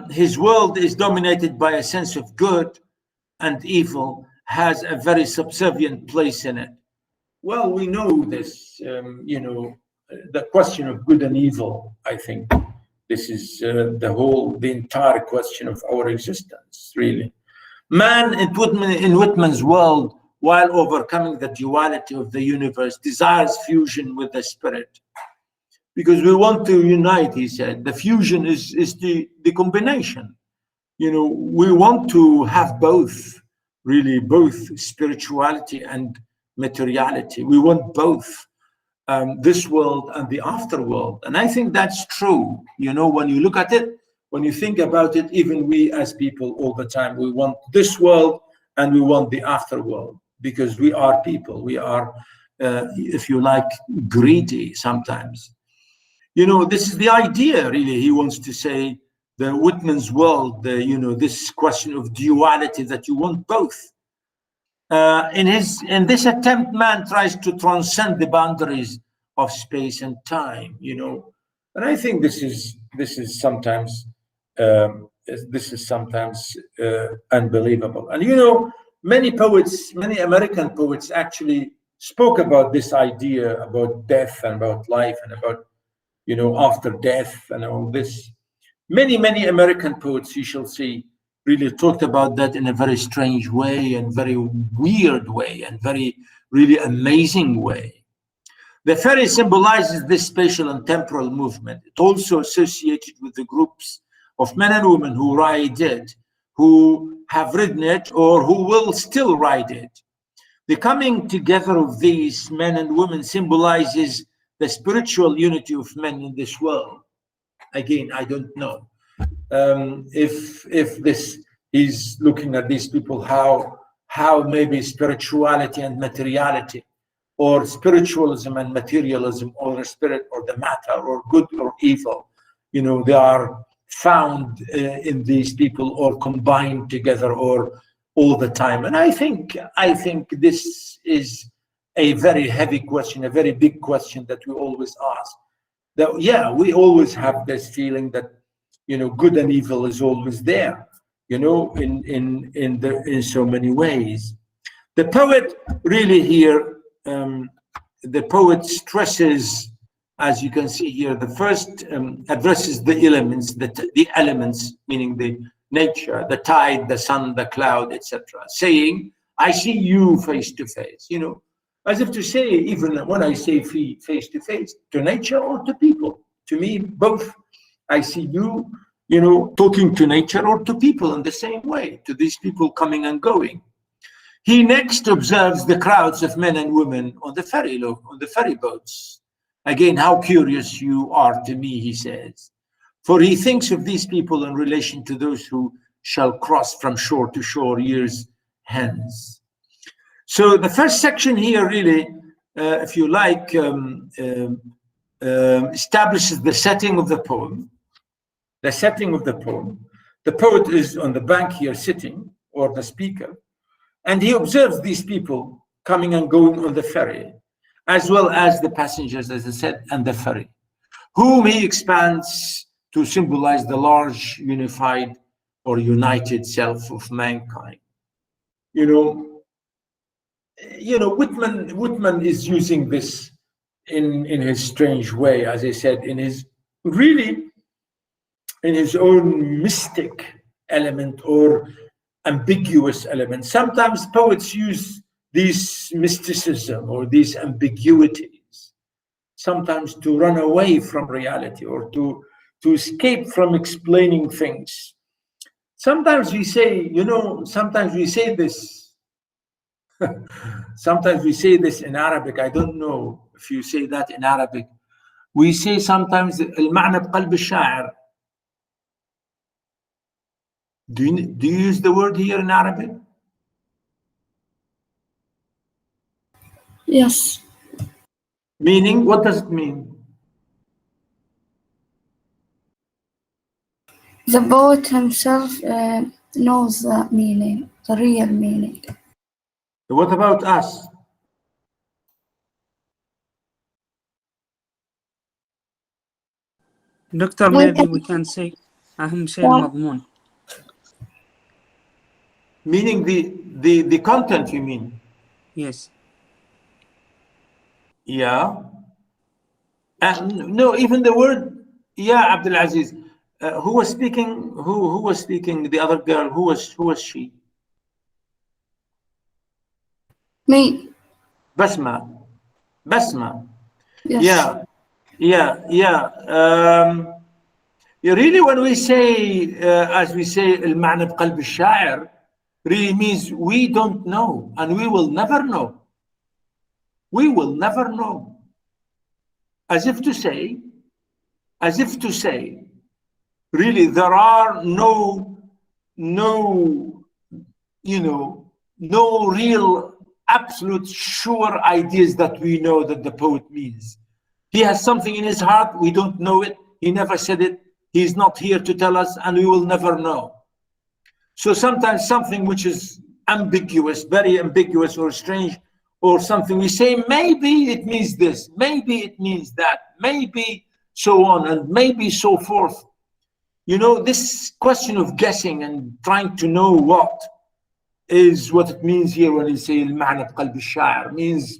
his world is dominated by a sense of good and evil, has a very subservient place in it. Well, we know this, you know, the question of good and evil. I think this is the entire question of our existence, really. Man in Whitman's world, while overcoming the duality of the universe, desires fusion with the spirit. Because we want to unite, he said. The fusion is the combination. You know, we want to have both, really, both spirituality and materiality. We want both this world and the afterworld. And I think that's true. You know, when you look at it, when you think about it, even we as people all the time, we want this world and we want the afterworld, because we are people. We are, if you like, greedy sometimes. You know, this is the idea, really. He wants to say, the Whitman's world, you know, this question of duality, that you want both. In this attempt, man tries to transcend the boundaries of space and time, you know. And I think this is sometimes unbelievable. And you know, many poets, many American poets actually spoke about this idea about death and about life and about, you know, after death and all this. Many American poets, you shall see, really talked about that in a very strange way and very weird way and very really amazing way. The ferry symbolizes this spatial and temporal movement. It also associated with the groups of men and women who ride it, who have ridden it, or who will still ride it. The coming together of these men and women symbolizes the spiritual unity of men in this world. Again, I don't know if this is looking at these people, how maybe spirituality and materiality, or spiritualism and materialism, or the spirit or the matter, or good or evil, you know, they are found in these people, or combined together, or all the time. And I think this is a very heavy question, a very big question that we always ask. That, yeah, we always have this feeling that, you know, good and evil is always there, you know, in so many ways. The poet really here, the poet stresses, as you can see here, the first addresses the elements, the elements, meaning the nature, the tide, the sun, the cloud, etc., saying, I see you face to face, you know, as if to say, even when I say face to face, to nature or to people, to me, both. I see you, you know, talking to nature or to people in the same way, to these people coming and going. He next observes the crowds of men and women on the ferry boats. Again, how curious you are to me, he says. For he thinks of these people in relation to those who shall cross from shore to shore years hence. So the first section here really, if you like, establishes the setting of the poem. The setting of the poem. The poet is on the bank here sitting, or the speaker, and he observes these people coming and going on the ferry, as well as the passengers, as I said, and the ferry, whom he expands to symbolize the large, unified, or united self of mankind. Whitman is using this in his strange way, as I said, in his own mystic element or ambiguous element. Sometimes poets use these mysticism or these ambiguities, sometimes to run away from reality or to escape from explaining things. Sometimes we say, sometimes we say this. Sometimes we say this in Arabic. I don't know if you say that in Arabic. We say sometimes المعنى بقلب الشاعر. Do you use the word here in Arabic? Yes. Meaning, what does it mean? The poet himself knows the meaning, the real meaning. What about us? Doctor, maybe we can say أهم شيء المضمون. Meaning the content, you mean? Yes. Yeah. No, even the word. Yeah, Abdulaziz. Who was speaking? Who was speaking? The other girl. Who was she? Me. Basma. Yes. Yeah. Really, when we say, as we say, المعنى بقلب الشاعر, really means we don't know, and we will never know. We will never know. As if to say, really, there are no real, absolute, sure ideas that we know that the poet means. He has something in his heart, we don't know it, he never said it, he's not here to tell us, and we will never know. So sometimes something which is ambiguous, very ambiguous or strange, or something we say, maybe it means this, maybe it means that, maybe so on, and maybe so forth. This question of guessing and trying to know what is what it means here when you say المعنى بقلب الشاعر, means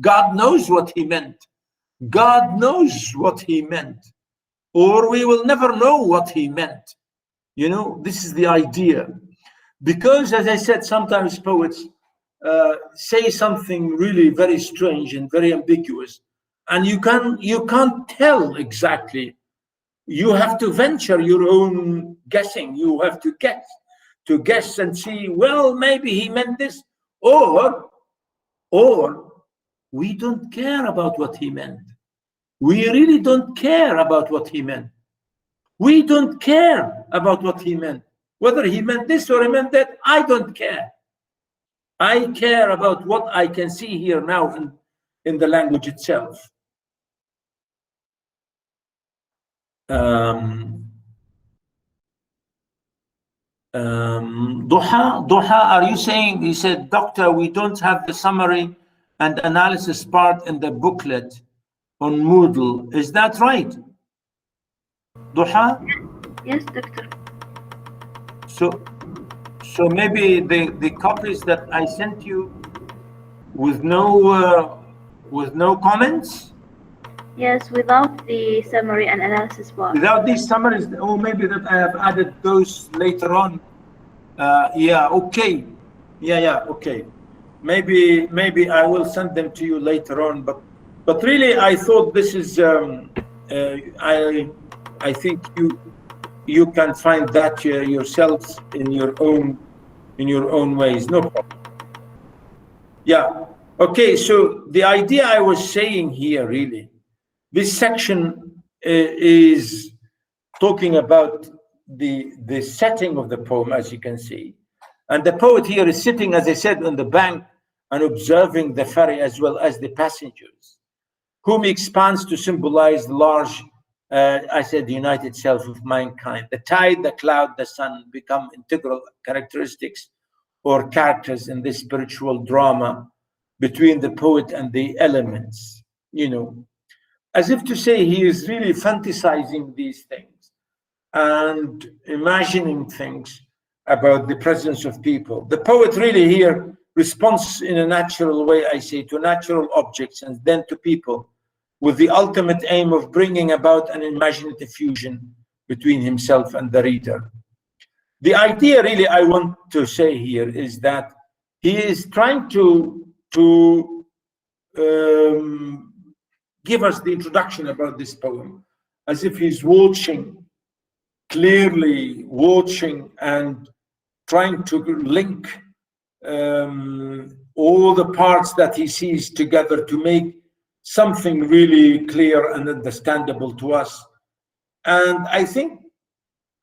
God knows what he meant. God knows what he meant, or we will never know what he meant. This is the idea. Because, as I said, sometimes poets say something really very strange and very ambiguous, and you can't tell exactly. You have to venture your own guessing. You have to guess and see, well, maybe he meant this, or we don't care about what he meant. We really don't care about what he meant. We don't care about what he meant. Whether he meant this or he meant that, I don't care. I care about what I can see here now in the language itself. Duha, are you saying, he said, Doctor, we don't have the summary and analysis part in the booklet on Moodle. Is that right? Duha? Yes, doctor. So maybe the copies that I sent you with no comments? Yes, without the summary and analysis part. Without these summaries, or maybe that I have added those later on. Yeah, okay. Okay. Maybe I will send them to you later on. But really, I thought this is. I think you can find that yourselves in your own ways. No problem. Yeah. Okay. So the idea I was saying here, really, this section is talking about the setting of the poem, as you can see. And the poet here is sitting, as I said, on the bank and observing the ferry as well as the passengers, whom he expands to symbolize the large, I said, the united self of mankind. The tide, the cloud, the sun become integral characteristics or characters in this spiritual drama between the poet and the elements, you know, as if to say he is really fantasizing these things and imagining things about the presence of people. The poet really here responds in a natural way, I say, to natural objects and then to people, with the ultimate aim of bringing about an imaginative fusion between himself and the reader. The idea really I want to say here is that he is trying to give us the introduction about this poem, as if he's watching, clearly watching and trying to link all the parts that he sees together to make something really clear and understandable to us. And I think,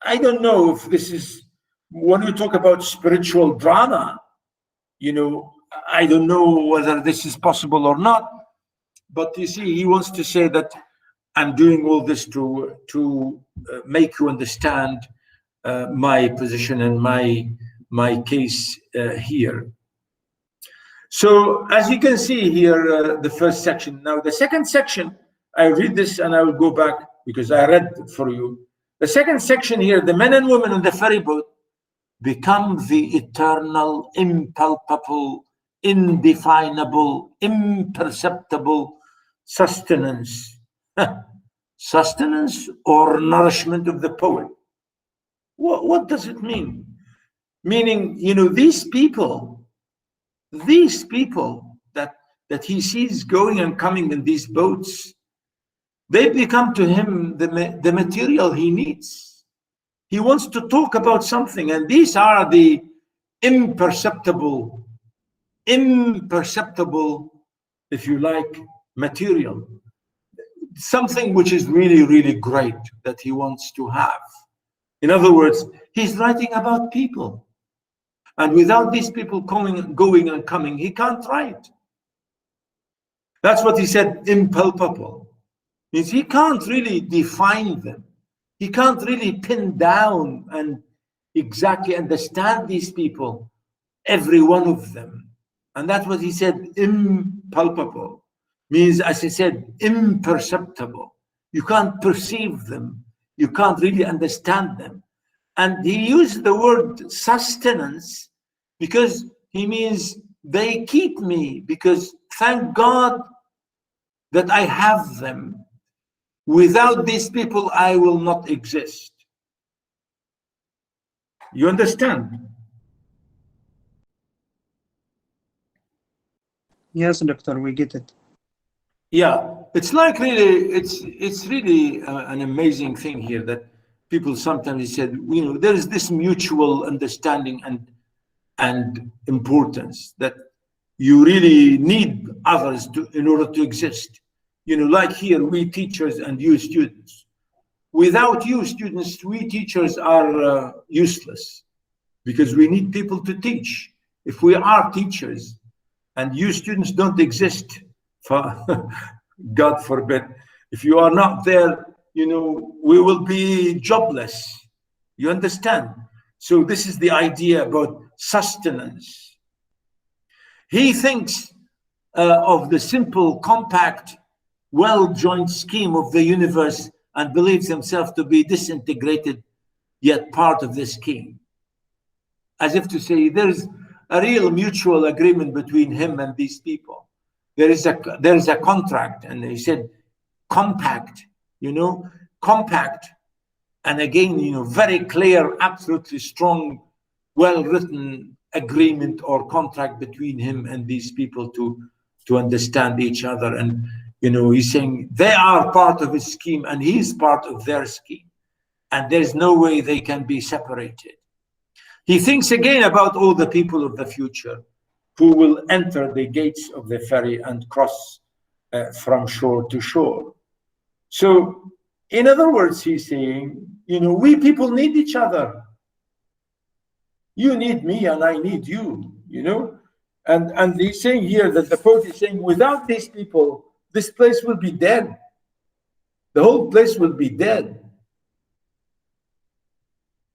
I don't know if this is, when we talk about spiritual drama, you know, I don't know whether this is possible or not, but you see, he wants to say that I'm doing all this to make you understand my position and my case here. So as you can see here, the first section. Now the second section, I read this and I will go back because I read it for you. The second section here, the men and women on the ferry boat become the eternal, impalpable, indefinable, imperceptible sustenance. Sustenance or nourishment of the poet. What does it mean? Meaning, you know, these people that he sees going and coming in these boats, they become to him the material he needs. He wants to talk about something, and these are the imperceptible, if you like, material. Something which is really, really great that he wants to have. In other words, he's writing about people. And without these people going and coming, he can't write. That's what he said, impalpable. Means he can't really define them. He can't really pin down and exactly understand these people, every one of them. And that's what he said, impalpable. Means, as I said, imperceptible. You can't perceive them. You can't really understand them. And he used the word sustenance because he means they keep me, because thank God that I have them. Without these people, I will not exist. You understand? Yes, doctor, we get it. Yeah, it's like really, it's really an amazing thing here that people sometimes said, you know, there is this mutual understanding and importance that you really need others in order to exist. You know, like here, we teachers and you students. Without you students, we teachers are useless because we need people to teach. If we are teachers and you students don't exist, God forbid, if you are not there, you know, we will be jobless. You understand? So this is the idea about sustenance. He thinks of the simple, compact, well-joined scheme of the universe and believes himself to be disintegrated, yet part of the scheme. As if to say, there's a real mutual agreement between him and these people. There is a contract, and he said compact, you know, compact. And again, you know, very clear, absolutely strong, well-written agreement or contract between him and these people to understand each other. And, you know, he's saying they are part of his scheme and he's part of their scheme. And there's no way they can be separated. He thinks again about all the people of the future who will enter the gates of the ferry and cross from shore to shore. So, in other words, he's saying, You know, we people need each other. You need me and I need you, you know? And he's saying here that the poet is saying, without these people, this place will be dead. The whole place will be dead.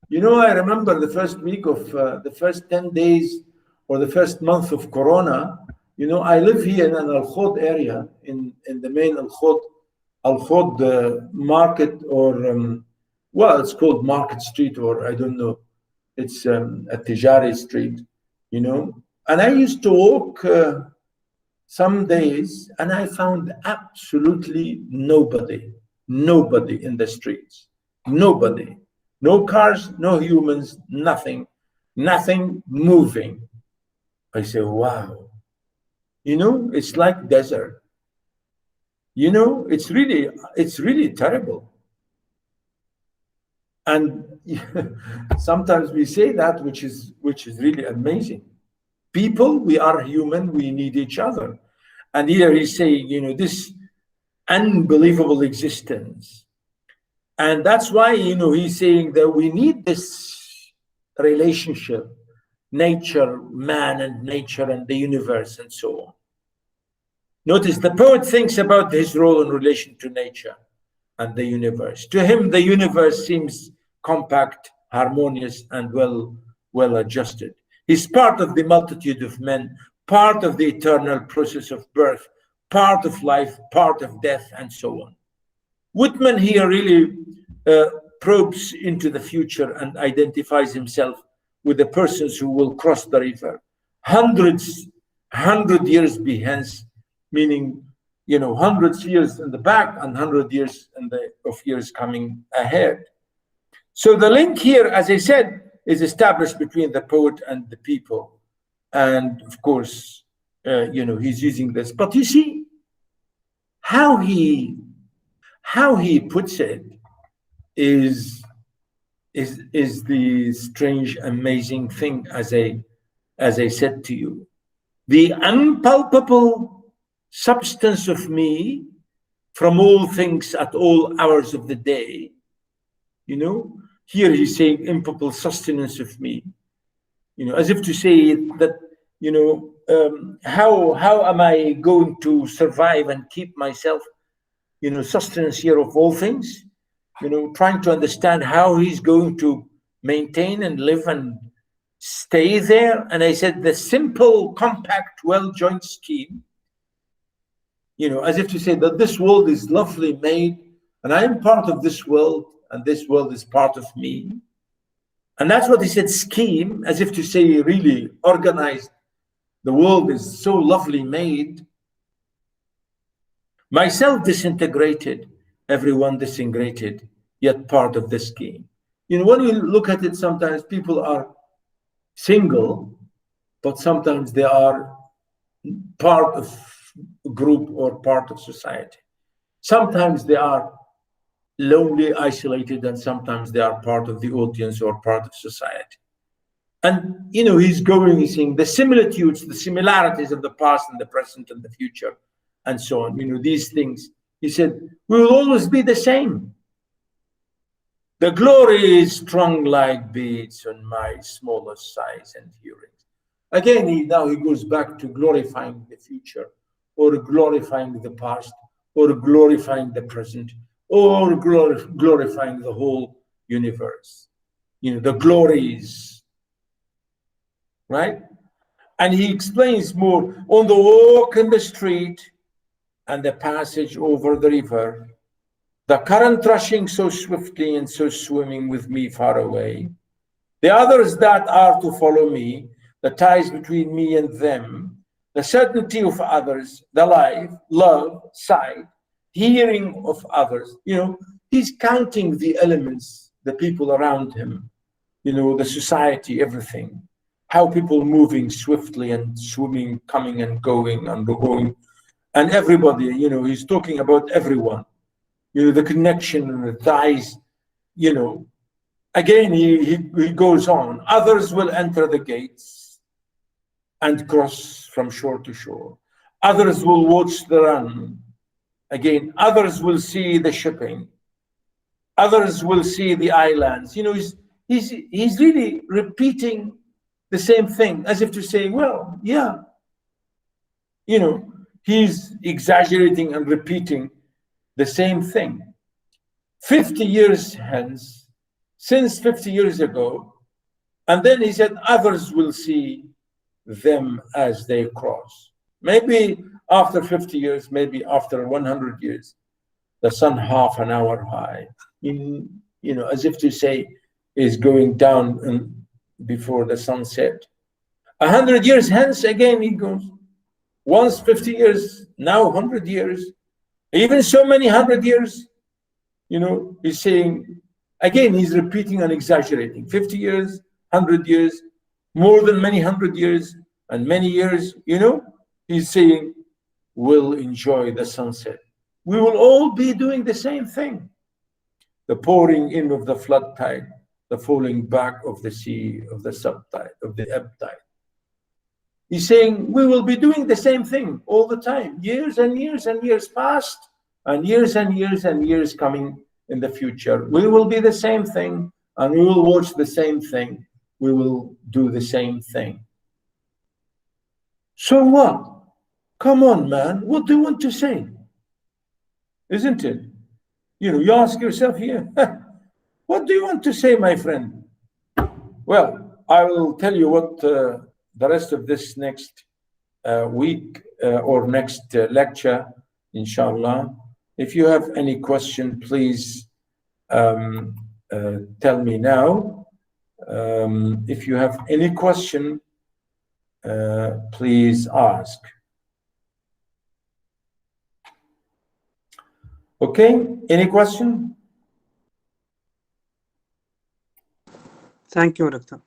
You know, I remember the first week of the first 10 days or the first month of Corona. You know, I live here in an Al Khod area, in the main Al Khod market, or well, it's called Market Street, or I don't know. It's a Tijari Street, you know. And I used to walk some days, and I found absolutely nobody in the streets, nobody. No cars, no humans, nothing moving. I say, wow, you know, it's like desert. You know, it's really terrible. And sometimes we say that, which is really amazing. People, we are human, we need each other. And here he's saying, you know, this unbelievable existence. And that's why, you know, he's saying that we need this relationship, nature, man and nature and the universe and so on. Notice the poet thinks about his role in relation to nature and the universe. To him, the universe seems compact, harmonious, and well adjusted. He's part of the multitude of men, part of the eternal process of birth, part of life, part of death, and so on. Whitman here really probes into the future and identifies himself with the persons who will cross the river 100 years hence, meaning, you know, 100 years in the back and 100 years of years coming ahead. So the link here, as I said, is established between the poet and the people. And of course, you know, he's using this. But you see how he puts it is the strange, amazing thing, as I said to you. The unpalpable substance of me from all things at all hours of the day, you know. Here he's saying impalpable sustenance of me, you know, as if to say that, you know, how am I going to survive and keep myself, you know, sustenance here of all things, you know, trying to understand how he's going to maintain and live and stay there. And I said, the simple, compact, well-joined scheme, you know, as if to say that this world is lovely made, and I am part of this world, and this world is part of me. And that's what he said, scheme, as if to say, really organized. The world is so lovely made. Myself disintegrated, everyone disintegrated, yet part of the scheme. You know, when we look at it, sometimes people are single, but sometimes they are part of a group or part of society. Sometimes they are lonely, isolated, and sometimes they are part of the audience or part of society. And, you know, he's saying the similitudes, the similarities of the past and the present and the future, and so on. You know, these things, he said, we will always be the same. The glory is strung like beads on my smallest size and hearing. Again, now he goes back to glorifying the future, or glorifying the past, or glorifying the present, or glorifying the whole universe. You know, the glories, right? And he explains more on the walk in the street and the passage over the river, the current rushing so swiftly and so swimming with me far away, the others that are to follow me, the ties between me and them, the certainty of others, the life, love, sight, hearing of others. You know, he's counting the elements, the people around him, you know, the society, everything, how people moving swiftly and swimming, coming and going, and everybody, you know, he's talking about everyone, you know, the connection and the ties, you know. Again, he goes on, others will enter the gates and cross from shore to shore. Others will watch the run. Again, others will see the shipping. others will see the islands. You know, he's really repeating the same thing, as if to say, well, yeah, you know, he's exaggerating and repeating the same thing. 50 years hence, since 50 years ago, and then he said, others will see them as they cross. Maybe after 50 years, maybe after 100 years, the sun half an hour high, you know, as if to say, is going down before the sunset. 100 years hence, again he goes. Once 50 years, now 100 years, even so many 100 years, you know, he's saying, again, he's repeating and exaggerating. 50 years, 100 years, more than many 100 years, and many years, you know, he's saying, we'll enjoy the sunset. We will all be doing the same thing. The pouring in of the flood tide, the falling back of the sea, of the subtide, of the ebb tide. He's saying, we will be doing the same thing all the time. Years and years and years past, and years and years and years coming in the future. We will be the same thing, and we will watch the same thing. We will do the same thing. So what? Come on, man. What do you want to say? Isn't it? You know, you ask yourself here, what do you want to say, my friend? Well, I will tell you what the rest of this next week or next lecture, inshallah. If you have any question, please tell me now. If you have any question, please ask. Okay, any question? Thank you, Doctor.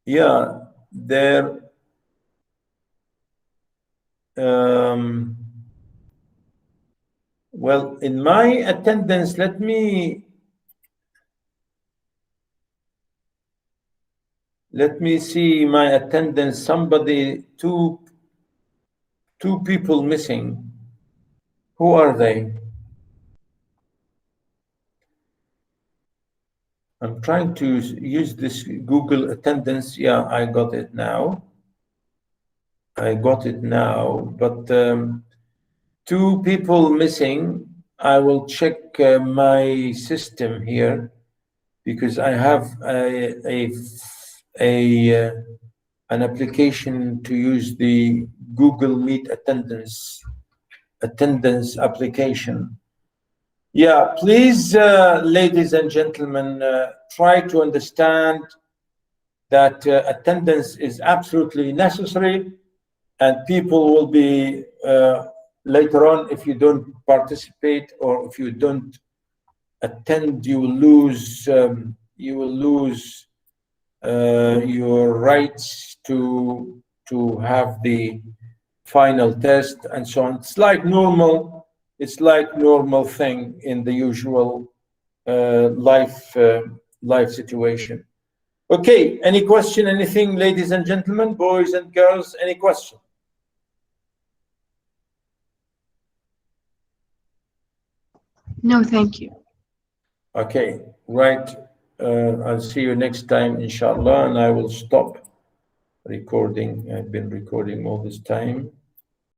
Yeah, there. Well, in my attendance, let me see my attendance. Somebody, two people missing. Who are they? I'm trying to use this Google attendance. Yeah, I got it now. I got it now, but 2 people missing. I will check my system here because I have an application to use the Google Meet attendance application. Yeah, please, ladies and gentlemen, try to understand that attendance is absolutely necessary, and people will be later on, if you don't participate or if you don't attend, you will lose your rights to have the final test and so on. It's like normal. It's like normal thing in the usual life situation. Okay, any question, anything, ladies and gentlemen, boys and girls, any question? No, thank you. Okay, right. I'll see you next time, inshallah, and I will stop recording. I've been recording all this time.